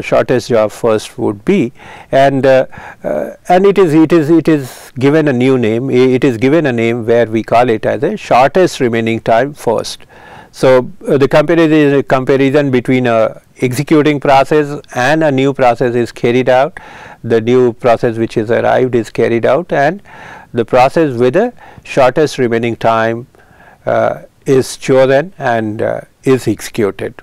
shortest job first would be, and it is given a new name. It is given a name where we call it as a shortest remaining time first. So the comparison between a executing process and a new process is carried out. The new process which is arrived is carried out, and the process with the shortest remaining time is chosen and is executed.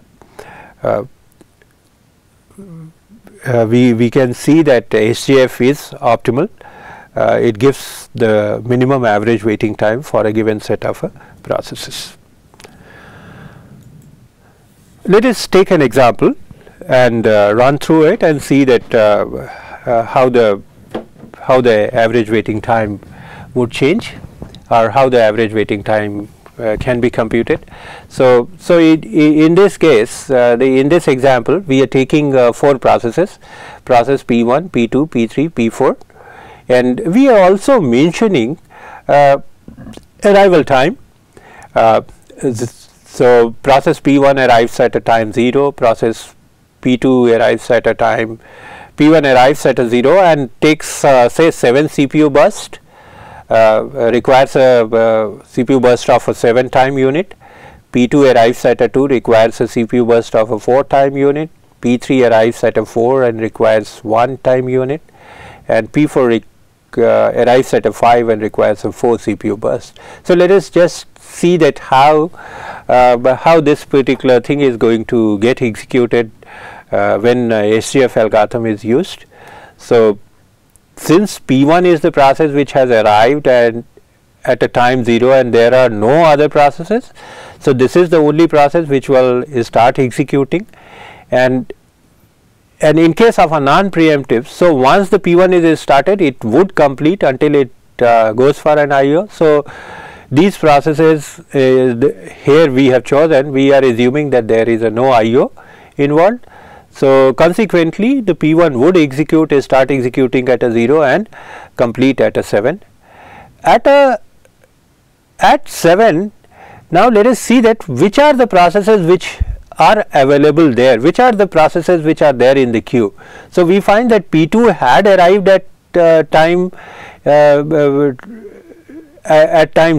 We can see that HJF is optimal. It gives the minimum average waiting time for a given set of processes. Let us take an example and run through it and see that how the average waiting time would change, or how the average waiting time can be computed. So in this case, in this example, we are taking 4 processes: process P1, P2, P3, P4, and we are also mentioning arrival time. So process P1 arrives at a time 0, process P2 arrives at a time, P1 arrives at a 0 and takes say 7 CPU burst, requires a CPU burst of a 7 time unit. P2 arrives at a 2, requires a CPU burst of a 4 time unit. P3 arrives at a 4 and requires 1 time unit, and P4 arrives at a 5 and requires a 4 CPU burst. So let us just see that how this particular thing is going to get executed when HJF algorithm is used. So since P1 is the process which has arrived at a time 0 and there are no other processes, so this is the only process which will start executing, and in case of a non-preemptive, so once the P1 is started, it would complete until it goes for an IO. So these processes here we have chosen, we are assuming that there is a no IO involved. So consequently, the P1 would execute, start executing at a 0 and complete at a 7. At 7, now let us see that which are the processes which are available there, which are the processes which are there in the queue. So we find that P2 had arrived at time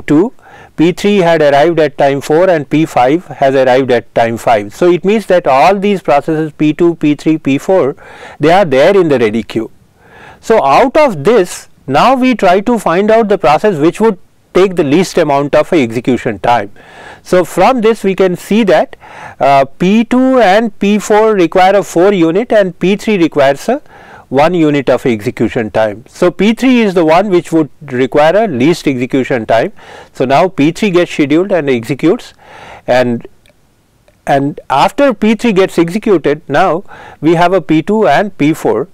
2, P3 had arrived at time 4, and P5 has arrived at time 5. So it means that all these processes P2, P3, P4, they are there in the ready queue. So out of this, now we try to find out the process which would take the least amount of execution time. So from this we can see that P2 and P4 require a 4 unit and P3 requires a 1 unit of execution time. So P3 is the one which would require a least execution time. So now P3 gets scheduled and executes, and after P3 gets executed, now we have a P2 and P4.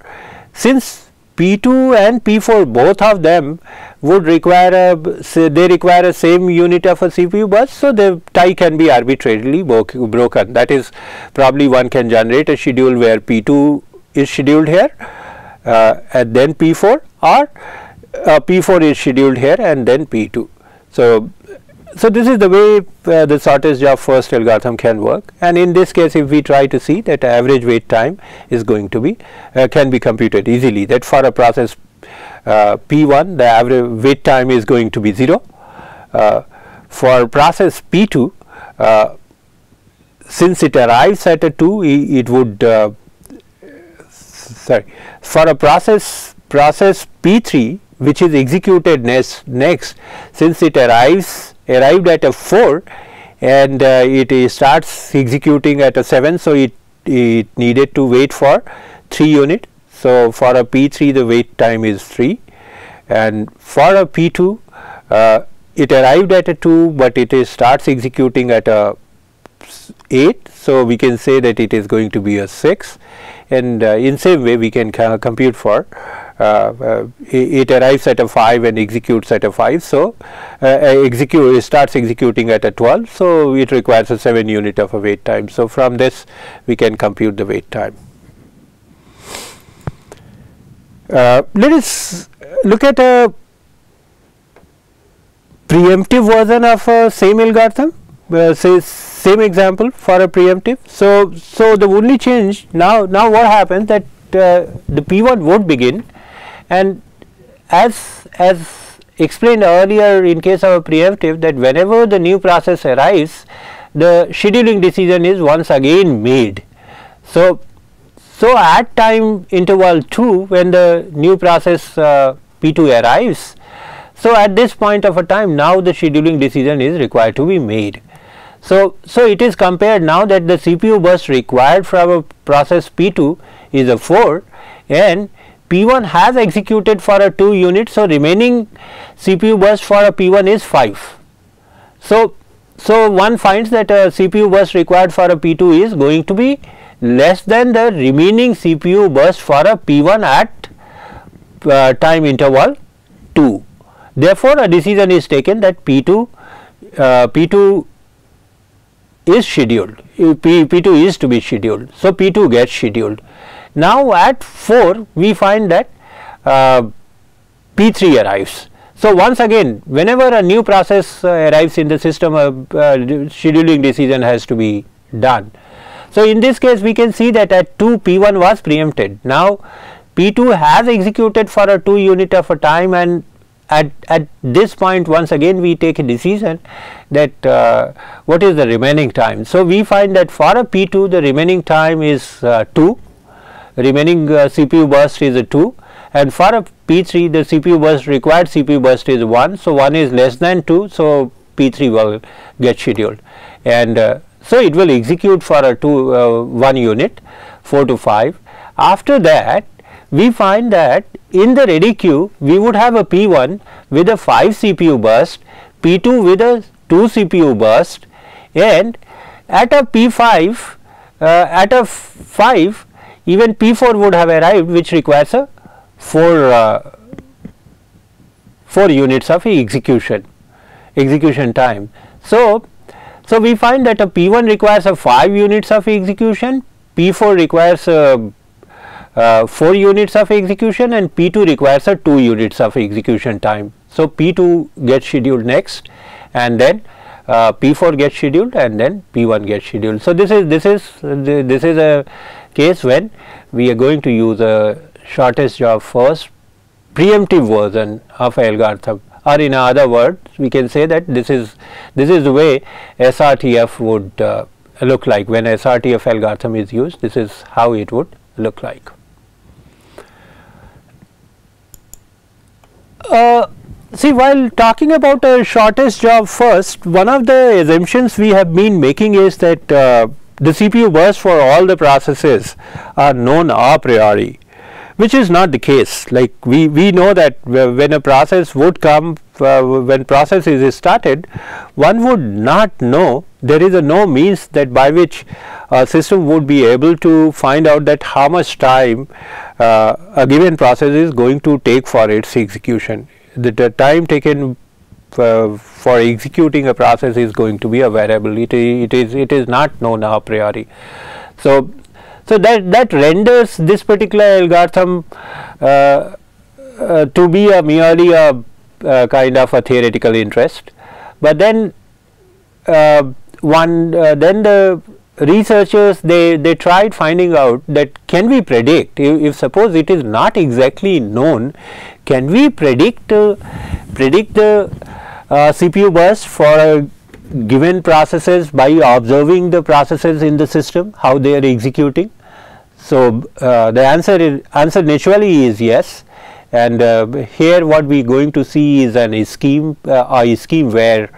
Since P2 and P4 both of them would require they require a same unit of a CPU burst, so the tie can be arbitrarily broken. That is, probably one can generate a schedule where P2 is scheduled here and then P4, or P4 is scheduled here and then P2. So this is the way the shortest job first algorithm can work, and in this case if we try to see that average wait time is going to be can be computed easily, that for a process P1 the average wait time is going to be 0. For process P2, since it arrives at a 2, it would for a process P3 which is executed next, since it arrived at a 4 and it starts executing at a 7, so it needed to wait for 3 units. So for a P3 the wait time is 3, and for a P2 it arrived at a 2, but it starts executing at a 8. So, we can say that it is going to be a 6, and in same way we can compute for it arrives at a 5 and executes at a 5. So, starts executing at a 12. So, it requires a 7 unit of a wait time. So, from this we can compute the wait time. Let us look at a preemptive version of a same algorithm, say same example for a preemptive. So, the only change now what happens that the P1 would begin, and as explained earlier in case of a preemptive, that whenever the new process arrives, the scheduling decision is once again made. So at time interval 2, when the new process P2 arrives, so at this point of a time, now the scheduling decision is required to be made. So it is compared now that the CPU burst required from a process P2 is a 4, and P1 has executed for a 2 unit. So remaining CPU burst for a P1 is 5. So one finds that a CPU burst required for a P2 is going to be less than the remaining CPU burst for a P1 at time interval 2. Therefore, a decision is taken that P2 is scheduled, P2 is to be scheduled. So, P2 gets scheduled. Now, at 4 we find that P3 arrives. So, once again whenever a new process arrives in the system, a scheduling decision has to be done. So, in this case we can see that at 2 P1 was preempted. Now, P2 has executed for a 2 unit of a time, and at this point once again we take a decision that what is the remaining time. So, we find that for a P2 the remaining time is 2, remaining CPU burst is a 2, and for a P3 the CPU burst, required CPU burst is 1. So, 1 is less than 2. So, P3 will get scheduled, and so it will execute for a 1 unit 4 to 5. After that we find that in the ready queue we would have a P1 with a 5 CPU burst, P2 with a 2 CPU burst, and at a P5 at a 5 even P4 would have arrived, which requires a 4 units of execution time. So we find that a P1 requires a 5 units of execution, P4 requires 4 units of execution, and P2 requires a 2 units of execution time. So, P2 gets scheduled next, and then P4 gets scheduled, and then P1 gets scheduled. So, this is a case when we are going to use a shortest job first preemptive version of algorithm, or in other words we can say that this is the way SRTF would look like. When SRTF algorithm is used, this is how it would look like. See, while talking about a shortest job first, one of the assumptions we have been making is that the CPU bursts for all the processes are known a priori, which is not the case. Like we know that when a process would come, when process is started, one would not know, there is no means that by which a system would be able to find out that how much time a given process is going to take for its execution. The time taken for executing a process is going to be a variable. It is not known a priori. So that renders this particular algorithm to be merely a kind of a theoretical interest. But then then the researchers they tried finding out that can we predict, if suppose it is not exactly known, can we predict the CPU burst for given processes by observing the processes in the system, how they are executing. So the answer naturally is yes, and here what we are going to see is a scheme where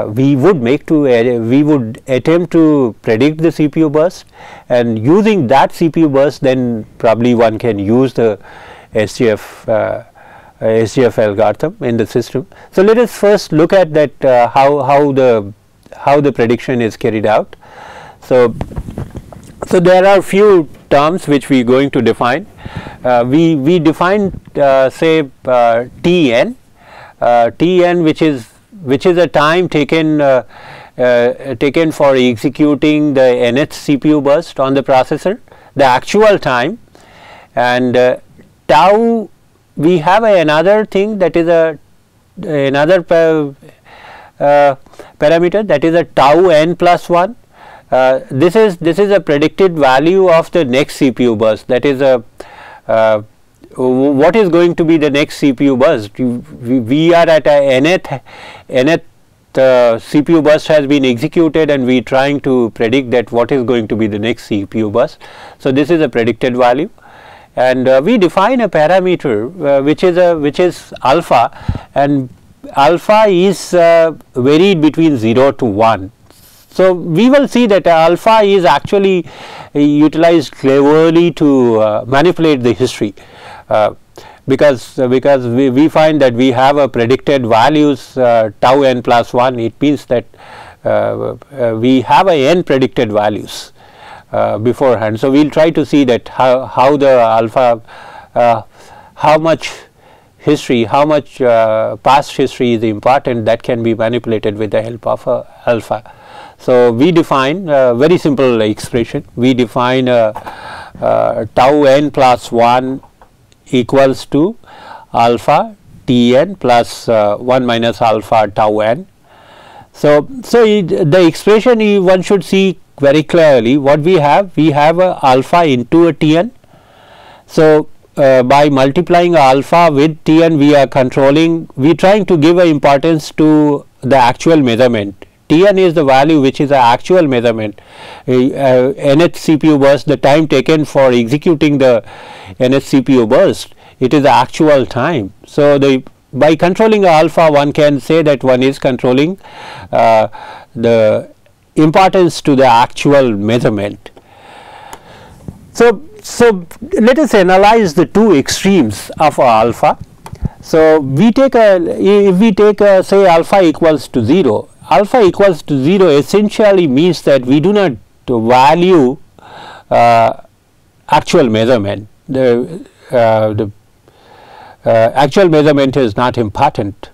we would attempt to predict the CPU burst, and using that CPU burst then probably one can use the SGF SGF algorithm in the system. So let us first look at that how the prediction is carried out. So there are few terms which we are going to define. We define say Tn, Tn which is a time taken taken for executing the nth CPU burst on the processor, the actual time, and tau, we have another thing that is another parameter, that is a tau n plus 1. This is a predicted value of the next CPU burst, that is what is going to be the next CPU burst. We are at a nth CPU burst has been executed, and we are trying to predict that what is going to be the next CPU burst. So this is a predicted value, and we define a parameter which is alpha, and alpha is varied between 0 to 1. So we will see that alpha is actually utilized cleverly to manipulate the history, because we find that we have a predicted values tau n plus 1. It means that we have a n predicted values beforehand. So we will try to see that how the alpha, how much history, how much past history is important, that can be manipulated with the help of alpha. So we define a very simple expression. We define tau n plus 1 equals to alpha Tn plus 1 minus alpha tau n. So the expression one should see very clearly what we have. We have a alpha into a Tn. So by multiplying alpha with Tn, we are controlling, we are trying to give a importance to the actual measurement. Tn is the value which is the actual measurement, nth CPU burst, the time taken for executing the nth CPU burst, it is the actual time. So by controlling alpha, one can say that one is controlling the importance to the actual measurement. So let us analyze the two extremes of alpha. So we take if we take say alpha equals to 0. Alpha equals to 0 essentially means that we do not value actual measurement. The actual measurement is not important.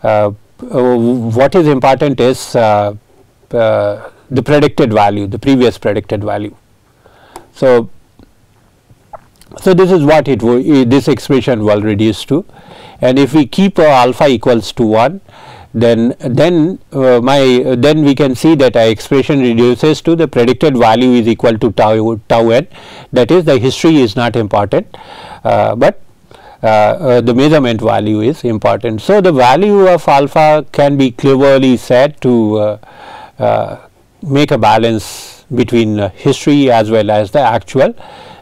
What is important is the predicted value, the previous predicted value. So this is what this expression will reduce to, and if we keep alpha equals to 1, then we can see that our expression reduces to the predicted value is equal to tau n, that is the history is not important, but the measurement value is important. So the value of alpha can be cleverly set to make a balance between history as well as the actual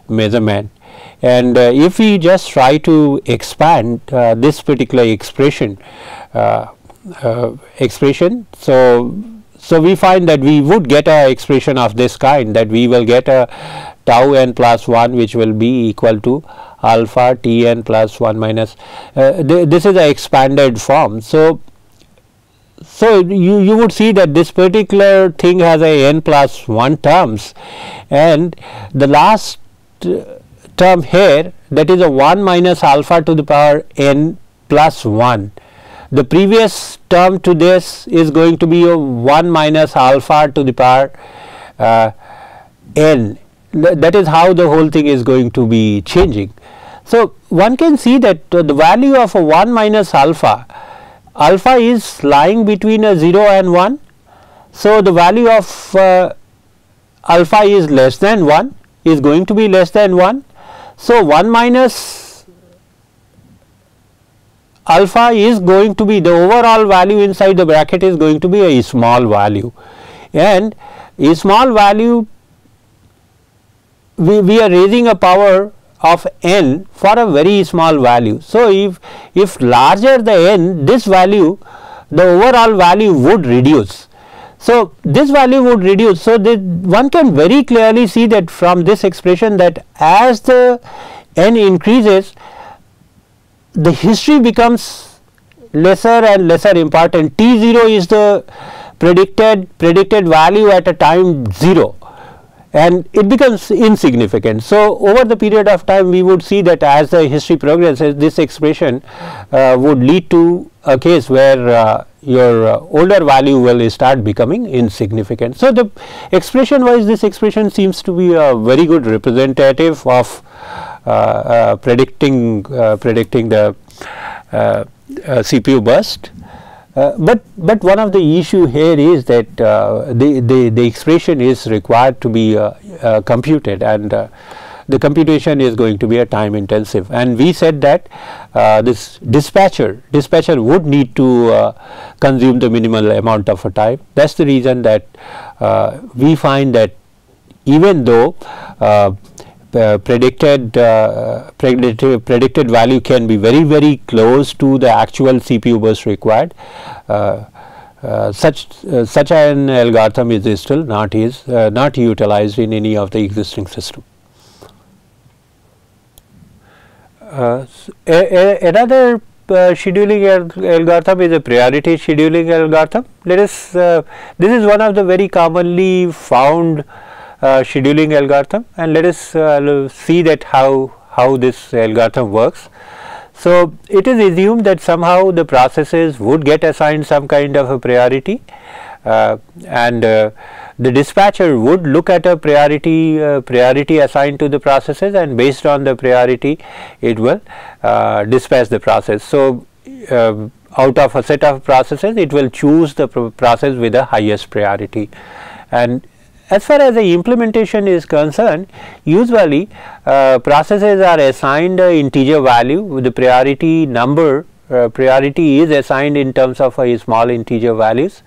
measurement. And if we just try to expand this particular expression, so we find that we would get a expression of this kind, that we will get a tau n plus 1 which will be equal to alpha Tn plus 1 minus, this is a expanded form. So you would see that this particular thing has a n plus 1 terms, and the last term here, that is a 1 minus alpha to the power n plus 1. The previous term to this is going to be a 1 minus alpha to the power n. That is how the whole thing is going to be changing. So one can see that the value of a 1 minus alpha is lying between a 0 and 1. So the value of alpha is less than 1, is going to be less than 1. So 1 minus alpha is going to be, the overall value inside the bracket is going to be a small value, and a small value we are raising a power of n for a very small value. So if larger the n, this value, the overall value would reduce. So this value would reduce. So one can very clearly see that from this expression, that as the n increases, the history becomes lesser and lesser important. T0 is the predicted value at a time 0, and it becomes insignificant. So, over the period of time we would see that as the history progresses, this expression would lead to a case where your older value will start becoming insignificant. So, the expression wise, this expression seems to be a very good representative of predicting the CPU burst. But one of the issue here is that the expression is required to be computed, and the computation is going to be a time intensive, and we said that this dispatcher would need to consume the minimal amount of a time. That is the reason that we find that even though predicted value can be very close to the actual CPU burst required, such an algorithm is still not utilized in any of the existing system. Another scheduling algorithm is a priority scheduling algorithm. This is one of the very commonly found scheduling algorithm, and let us see that how this algorithm works. So, it is assumed that somehow the processes would get assigned some kind of a priority, and the dispatcher would look at a priority assigned to the processes, and based on the priority it will dispatch the process. So, out of a set of processes it will choose the process with the highest priority. And as far as the implementation is concerned, usually processes are assigned an integer value with the priority number. Priority is assigned in terms of a small integer values,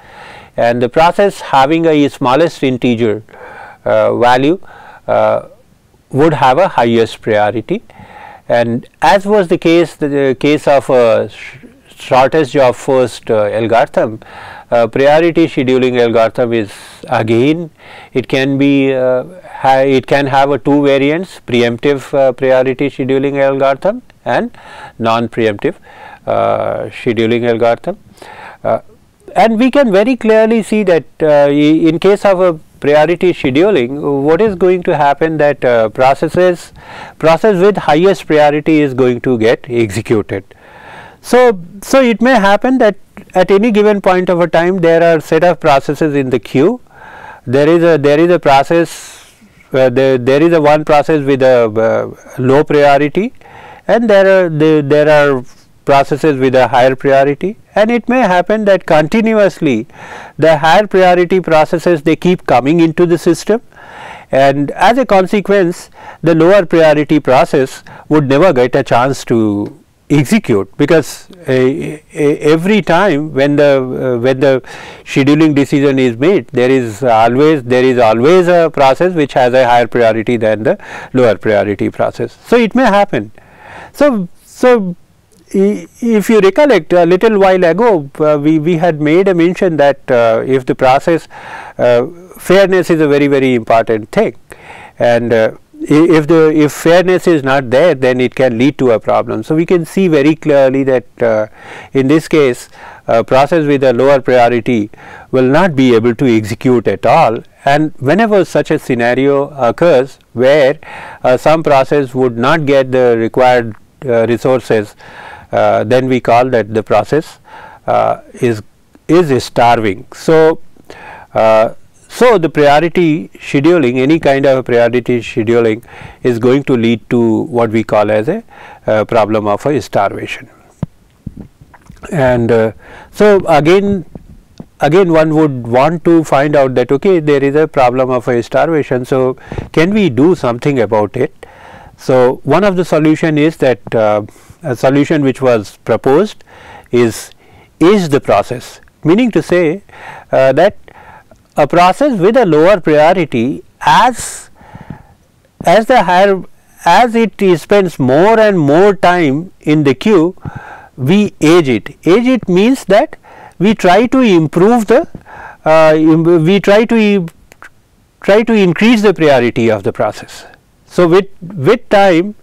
and the process having a smallest integer value would have a highest priority. And as was the case of a shortest job first algorithm, priority scheduling algorithm is again, it can be it can have a two variants: preemptive priority scheduling algorithm and non-preemptive scheduling algorithm. And we can very clearly see that in case of a priority scheduling, what is going to happen, that process with highest priority is going to get executed. So it may happen that at any given point of a time there are set of processes in the queue. There is a process, there is a one process with a low priority, and there are processes with a higher priority, and it may happen that continuously the higher priority processes, they keep coming into the system, and as a consequence the lower priority process would never get a chance to execute, because every time when the scheduling decision is made, there is always a process which has a higher priority than the lower priority process. So it may happen. So if you recollect, a little while ago we had made a mention that if the process fairness is a very important thing, and if fairness is not there, then it can lead to a problem. So we can see very clearly that in this case a process with a lower priority will not be able to execute at all, and whenever such a scenario occurs where some process would not get the required resources, then we call that the process is starving. So the priority scheduling, any kind of a priority scheduling, is going to lead to what we call as a problem of a starvation. And so again one would want to find out that, okay, there is a problem of a starvation, so can we do something about it? So one of the solution is that a solution which was proposed is the process, meaning to say that a process with a lower priority, as it spends more and more time in the queue, we age it. Age it means that we try to improve the we try to increase the priority of the process. So with time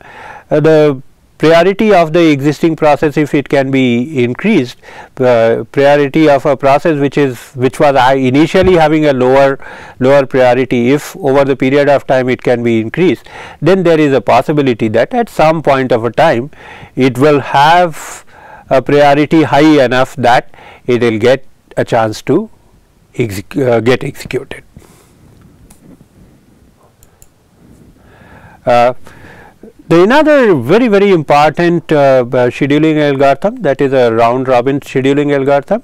the priority of the existing process, if it can be increased, priority of a process which was initially having a lower priority, if over the period of time it can be increased, then there is a possibility that at some point of a time it will have a priority high enough that it will get a chance to get executed. The another very important scheduling algorithm, that is a round robin scheduling algorithm.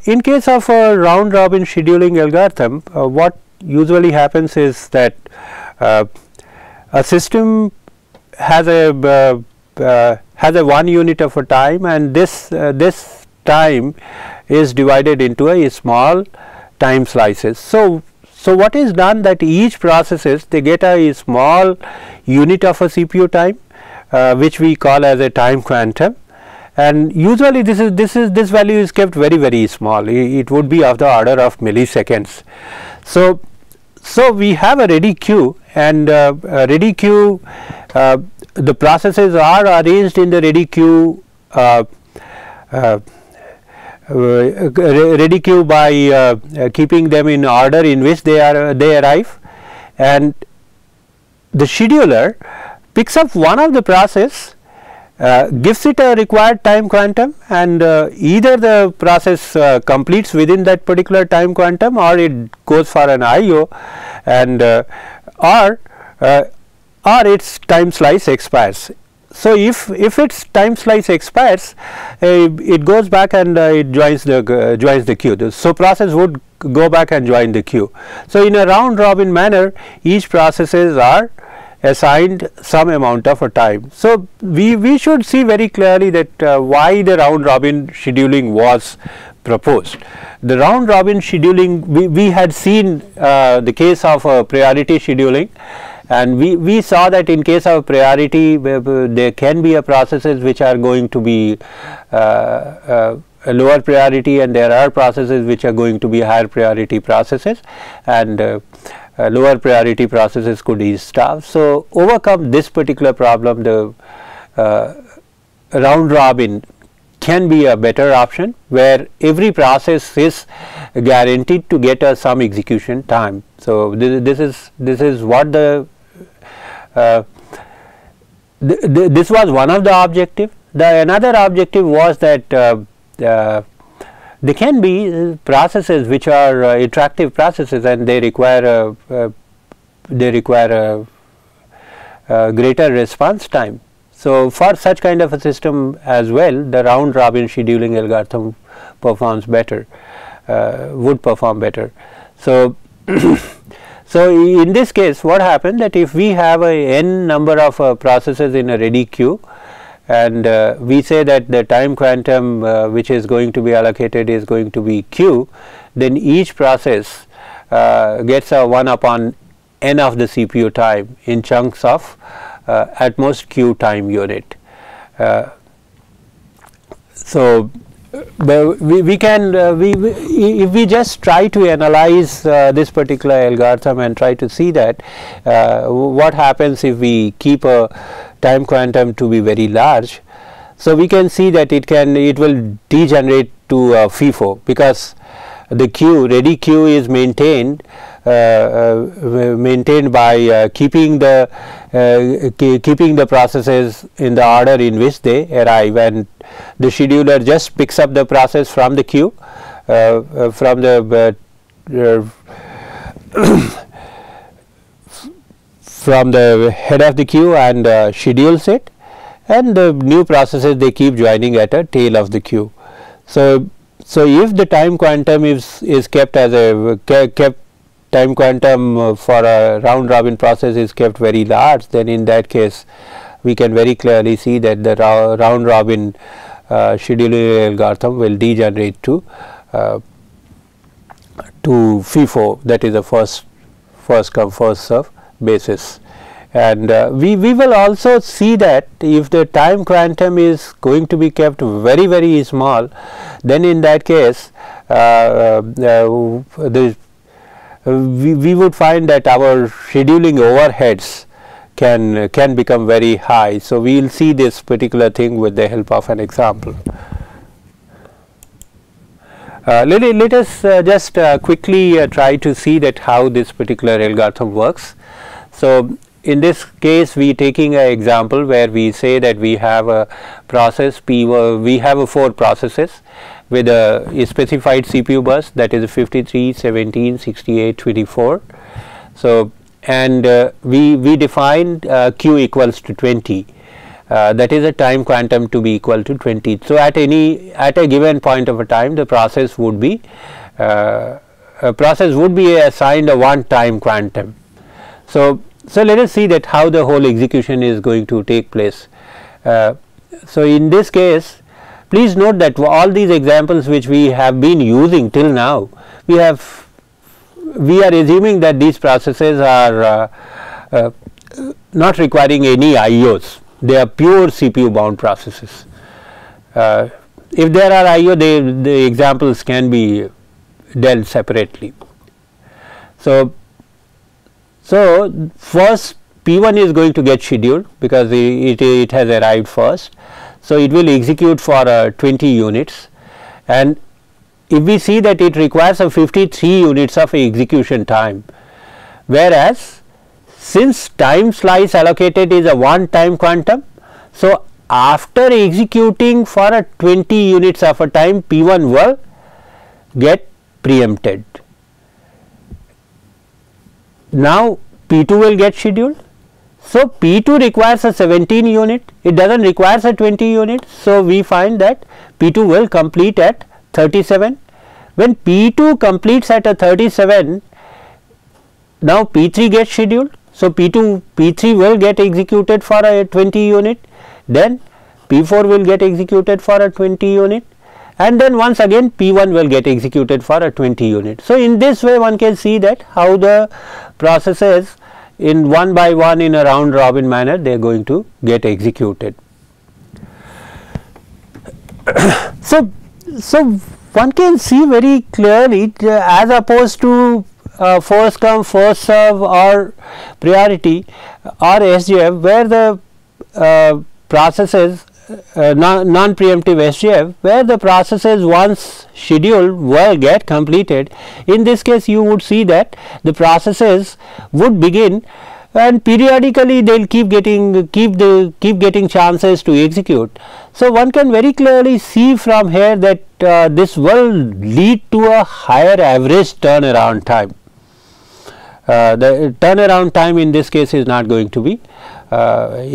In case of a round robin scheduling algorithm, what usually happens is that a system has a 1 unit of a time, and this time is divided into a small time slices. So what is done, that each processes, they get a small unit of a CPU time, which we call as a time quantum, and usually this value is kept very small. It would be of the order of milliseconds. So we have a ready queue, and ready queue, the processes are arranged in the ready queue by keeping them in order in which they arrive, and the scheduler picks up one of the process, gives it a required time quantum, and either the process completes within that particular time quantum, or it goes for an IO, and or its time slice expires. So if its time slice expires, it goes back and it joins the queue. So process would go back and join the queue. So in a round robin manner, each processes are assigned some amount of a time. So we should see very clearly that why the round robin scheduling was proposed. The round robin scheduling, we had seen the case of priority scheduling, and we saw that in case of priority, there can be a processes which are going to be a lower priority, and there are processes which are going to be higher priority processes, and lower priority processes could ease staff. So overcome this particular problem, the round robin can be a better option, where every process is guaranteed to get some execution time. So this is what this was one of the objective. The another objective was that there can be processes which are interactive processes, and they require a greater response time. So for such kind of a system as well, the round robin scheduling algorithm performs better, would perform better. So so in this case, what happened, that if we have a n number of processes in a ready queue, and we say that the time quantum which is going to be allocated is going to be q, then each process gets a 1 upon n of the CPU time in chunks of at most q time unit. So we can if we just try to analyze this particular algorithm and try to see that what happens if we keep a time quantum to be very large. So we can see that it will degenerate to FIFO, because the queue, ready queue, is maintained by keeping the processes in the order in which they arrive, and the scheduler just picks up the process from the queue, from the from the head of the queue, and schedules it, and the new processes, they keep joining at a tail of the queue. So if the time quantum is kept as a time quantum for a round robin process is kept very large, then in that case we can very clearly see that the round robin scheduling algorithm will degenerate to FIFO, that is the first come first serve basis. And we will also see that if the time quantum is going to be kept very small, then in that case we would find that our scheduling overheads can become very high. So we will see this particular thing with the help of an example. Let us just quickly try to see that how this particular algorithm works. So in this case, we taking an example where we say that we have a process P1, we have 4 processes with a specified CPU bus, that is 53, 17, 68, 24. So and we defined q equals to 20. That is a time quantum to be equal to 20. So at a given point of a time, the process would be assigned a 1 time quantum. So let us see that how the whole execution is going to take place. So in this case, please note that all these examples which we have been using till now, we are assuming that these processes are not requiring any IOs. They are pure CPU bound processes. If there are IO, the examples can be dealt separately. So first P1 is going to get scheduled because it has arrived first. So it will execute for 20 units, and if we see that it requires 53 units of execution time, whereas since time slice allocated is a 1 time quantum, so after executing for 20 units of a time, P1 will get preempted. Now P2 will get scheduled. So P2 requires a 17 unit, it does not require a 20 unit. So we find that P2 will complete at 37. When P2 completes at a 37, now P3 gets scheduled. So P3 will get executed for a 20 unit, then P4 will get executed for a 20 unit, and then once again P1 will get executed for a 20 unit. So in this way one can see that how the processes in one by one in a round robin manner they are going to get executed. So one can see very clearly, as opposed to first come first serve or priority or SJF, where the processes non-preemptive SJF, where the processes once scheduled will get completed. In this case, you would see that the processes would begin, and periodically they will keep getting chances to execute. So one can very clearly see from here that this will lead to a higher average turnaround time. The turnaround time in this case is not going to be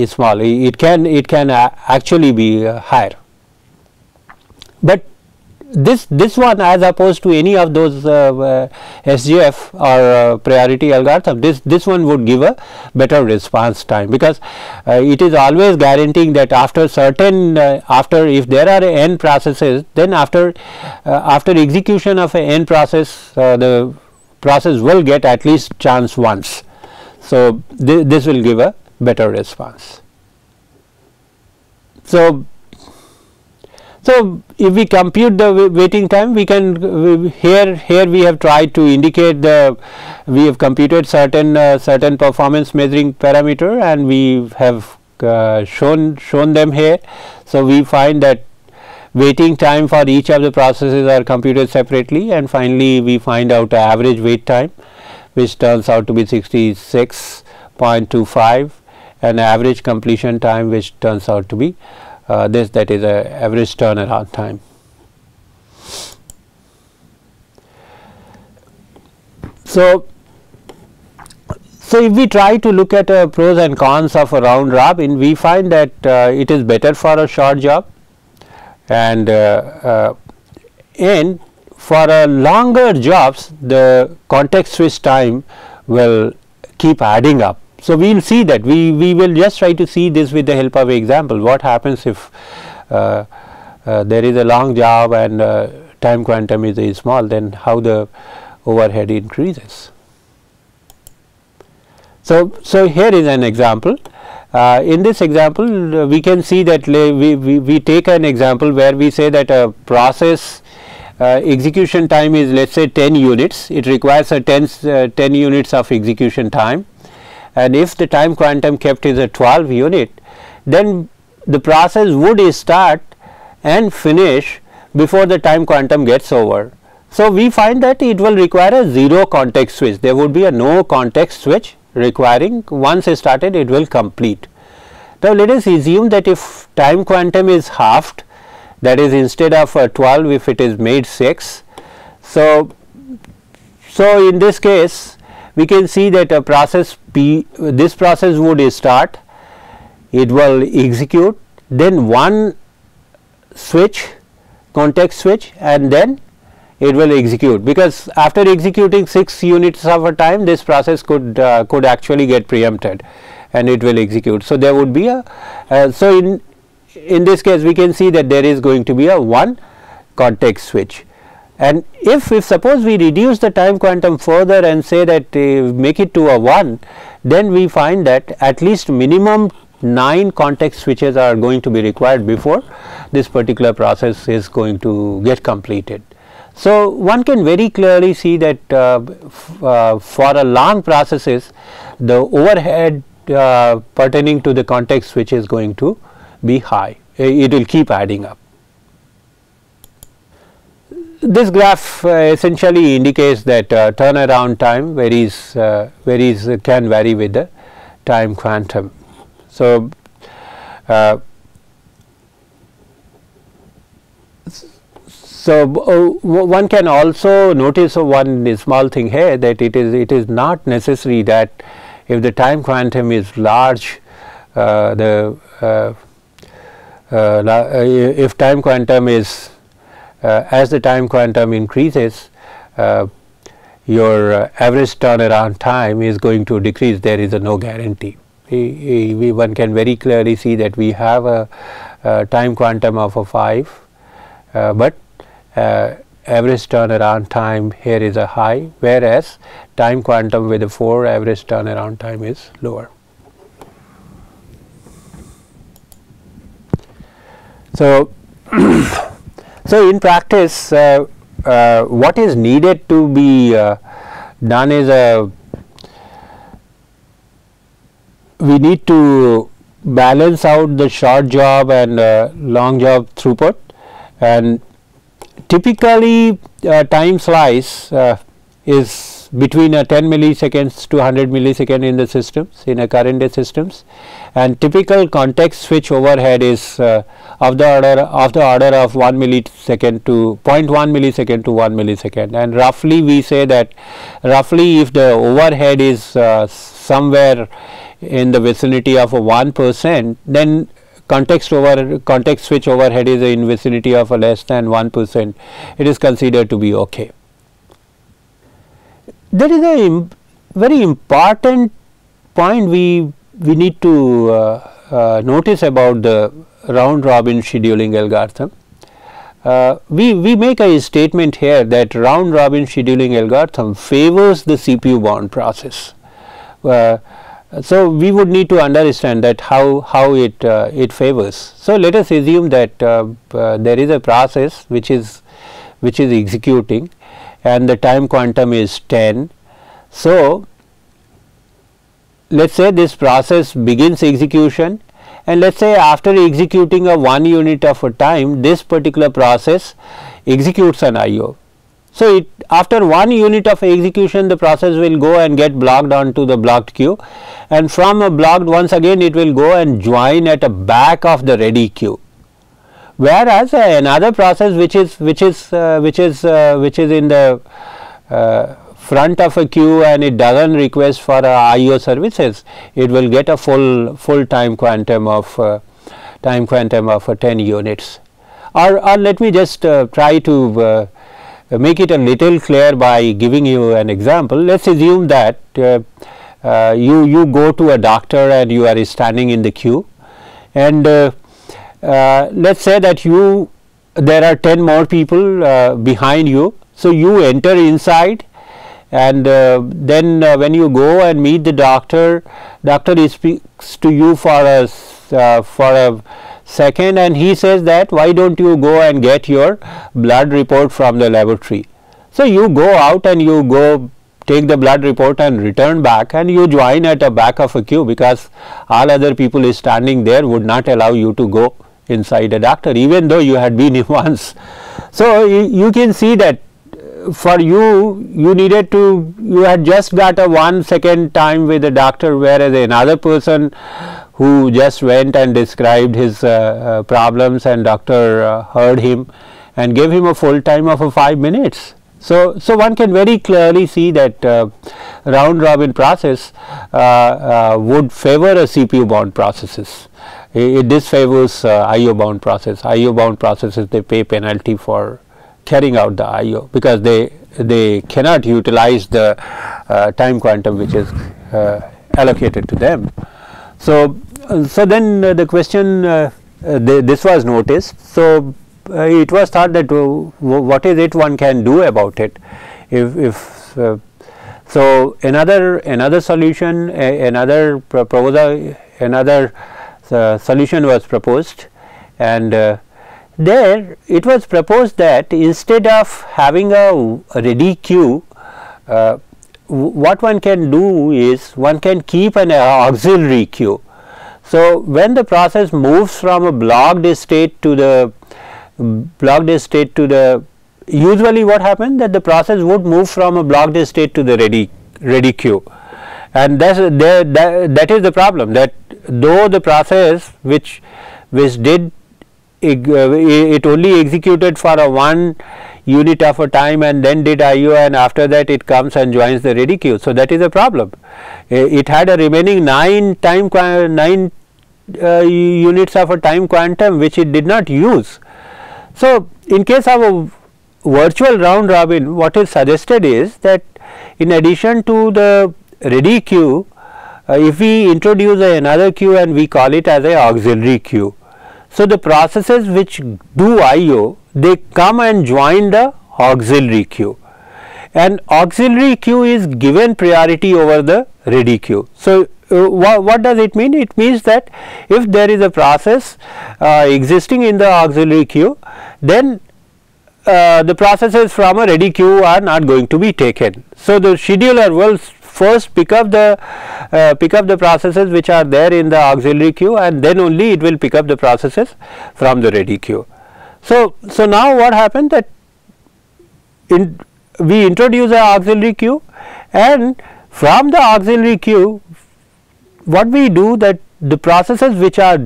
small. It can actually be higher. But this one, as opposed to any of those SJF or priority algorithm, this one would give a better response time, because it is always guaranteeing that after certain if there are n processes, then after execution of an n process, the process will get at least chance once. So this will give a better response. So if we compute the waiting time, we can here we have tried to indicate we have computed certain performance measuring parameter, and we have shown them here. So we find that waiting time for each of the processes are computed separately, and finally we find out the average wait time, which turns out to be 66.25, and average completion time, which turns out to be that is a average turnaround time. So if we try to look at pros and cons of a round robin, we find that it is better for a short job, and for longer jobs the context switch time will keep adding up. So we will see that we will just try to see this with the help of example. What happens if there is a long job and time quantum is small, then how the overhead increases. So here is an example. In this example, we can see that we take an example where we say that a process execution time is, let's say, 10 units. It requires a 10 units of execution time, and if the time quantum kept is a 12 unit, then the process would start and finish before the time quantum gets over. So, we find that it will require a zero context switch. There would be a no context switch requiring, once started it will complete. Now, let us assume that if time quantum is halved, that is instead of 12 if it is made 6. So, in this case we can see that a process P, this process would start, it will execute, then one switch, context switch, and then it will execute, because after executing 6 units of a time this process could actually get preempted and it will execute. So, there would be a so in this case we can see that there is going to be a one context switch, and if suppose we reduce the time quantum further and say that make it to a 1, then we find that at least minimum 9 context switches are going to be required before this particular process is going to get completed. So, one can very clearly see that for a long processes the overhead pertaining to the context switch is going to be high, it will keep adding up. This graph essentially indicates that turnaround time can vary with the time quantum. So, one can also notice one small thing here, that it is not necessary that if the time quantum is large, if time quantum is as the time quantum increases, your average turnaround time is going to decrease. There is no guarantee. One can very clearly see that we have a time quantum of a 5, but average turnaround time here is a high, whereas time quantum with a 4 average turnaround time is lower. So, so in practice what is needed to be done is we need to balance out the short job and long job throughput, and typically time slice is between 10 milliseconds to 100 milliseconds in the systems, in a current day systems, and typical context switch overhead is of the order of 1 millisecond to 0.1 millisecond to 1 millisecond, and roughly we say that roughly if the overhead is somewhere in the vicinity of 1%, then context switch overhead is in vicinity of less than 1%, it is considered to be okay. There is a very important point we need to notice about the round robin scheduling algorithm. We make a statement here that round robin scheduling algorithm favors the CPU bound process. So, we would need to understand that how it favors. So, let us assume that there is a process which is executing and the time quantum is 10. So, let us say this process begins execution, and let us say after executing a 1 unit of a time, this particular process executes an IO. So, after 1 unit of execution the process will go and get blocked onto the blocked queue, and from a blocked once again it will go and join at the back of the ready queue. Whereas another process which is in the front of a queue and it does not request for IO services, it will get a full time quantum of 10 units. Or let me just try to make it a little clear by giving you an example. Let us assume that you go to a doctor and you are standing in the queue, and let us say that there are 10 more people behind you. So, you enter inside, and then when you go and meet the doctor speaks to you for a second, and he says that why don't you go and get your blood report from the laboratory. So, you go out and you go take the blood report and return back, and you join at the back of a queue, because all other people is standing there would not allow you to go inside a doctor, even though you had been once. So you can see that for you needed to, you had just got a 1 second time with the doctor, whereas another person who just went and described his problems, and doctor heard him and gave him a full time of 5 minutes. So one can very clearly see that round robin process would favor a CPU bound processes. It disfavors IO bound process. IO bound processes, they pay penalty for carrying out the IO, because they cannot utilize the time quantum which is allocated to them. So then the question, this was noticed. So it was thought that what is it one can do about it. So another solution, another proposal, another solution was proposed, and there it was proposed that instead of having a ready queue, what one can do is one can keep an auxiliary queue. So when the process moves from a blocked state to the usually what happens, that the process would move from a blocked state to the ready queue, and that is the problem, that though the process which did it only executed for a 1 unit of a time and then did IO, and after that it comes and joins the ready queue. So that is a problem. It had a remaining 9 units of a time quantum which it did not use. So in case of a virtual round robin, what is suggested is that in addition to the ready queue, if we introduce another queue and we call it as a auxiliary queue. So the processes which do IO, they come and join the auxiliary queue, and auxiliary queue is given priority over the ready queue. So what does it mean? It means that if there is a process existing in the auxiliary queue, then the processes from a ready queue are not going to be taken. So the scheduler will first pick up the processes which are there in the auxiliary queue, and then only it will pick up the processes from the ready queue. So now what happened, that we introduce an auxiliary queue, and from the auxiliary queue what we do, that the processes which are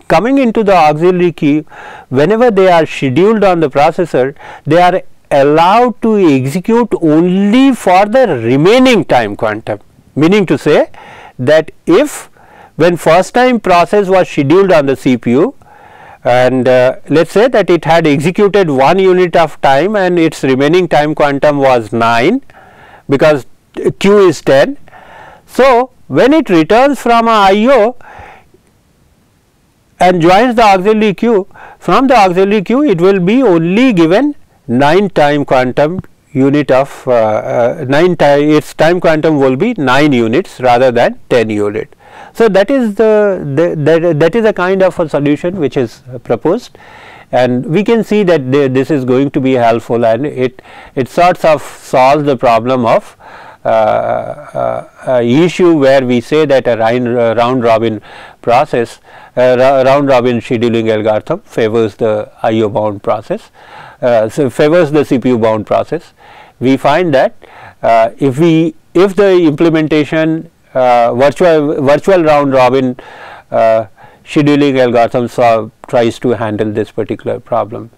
coming into the auxiliary queue, whenever they are scheduled on the processor, they are allowed to execute only for the remaining time quantum, meaning to say that if when first time process was scheduled on the CPU, and let us say that it had executed 1 unit of time and its remaining time quantum was 9, because Q is 10. So when it returns from a IO and joins the auxiliary queue, from the auxiliary queue it will be only given 9 time quantum unit of its time quantum will be 9 units rather than 10 unit. So that is that is a kind of a solution which is proposed, and we can see that this is going to be helpful, and it sorts of solves the problem of issue where we say that a round robin process, round robin scheduling algorithm favors the IO bound process, so favors the CPU bound process. We find that if the implementation virtual round robin scheduling algorithm tries to handle this particular problem.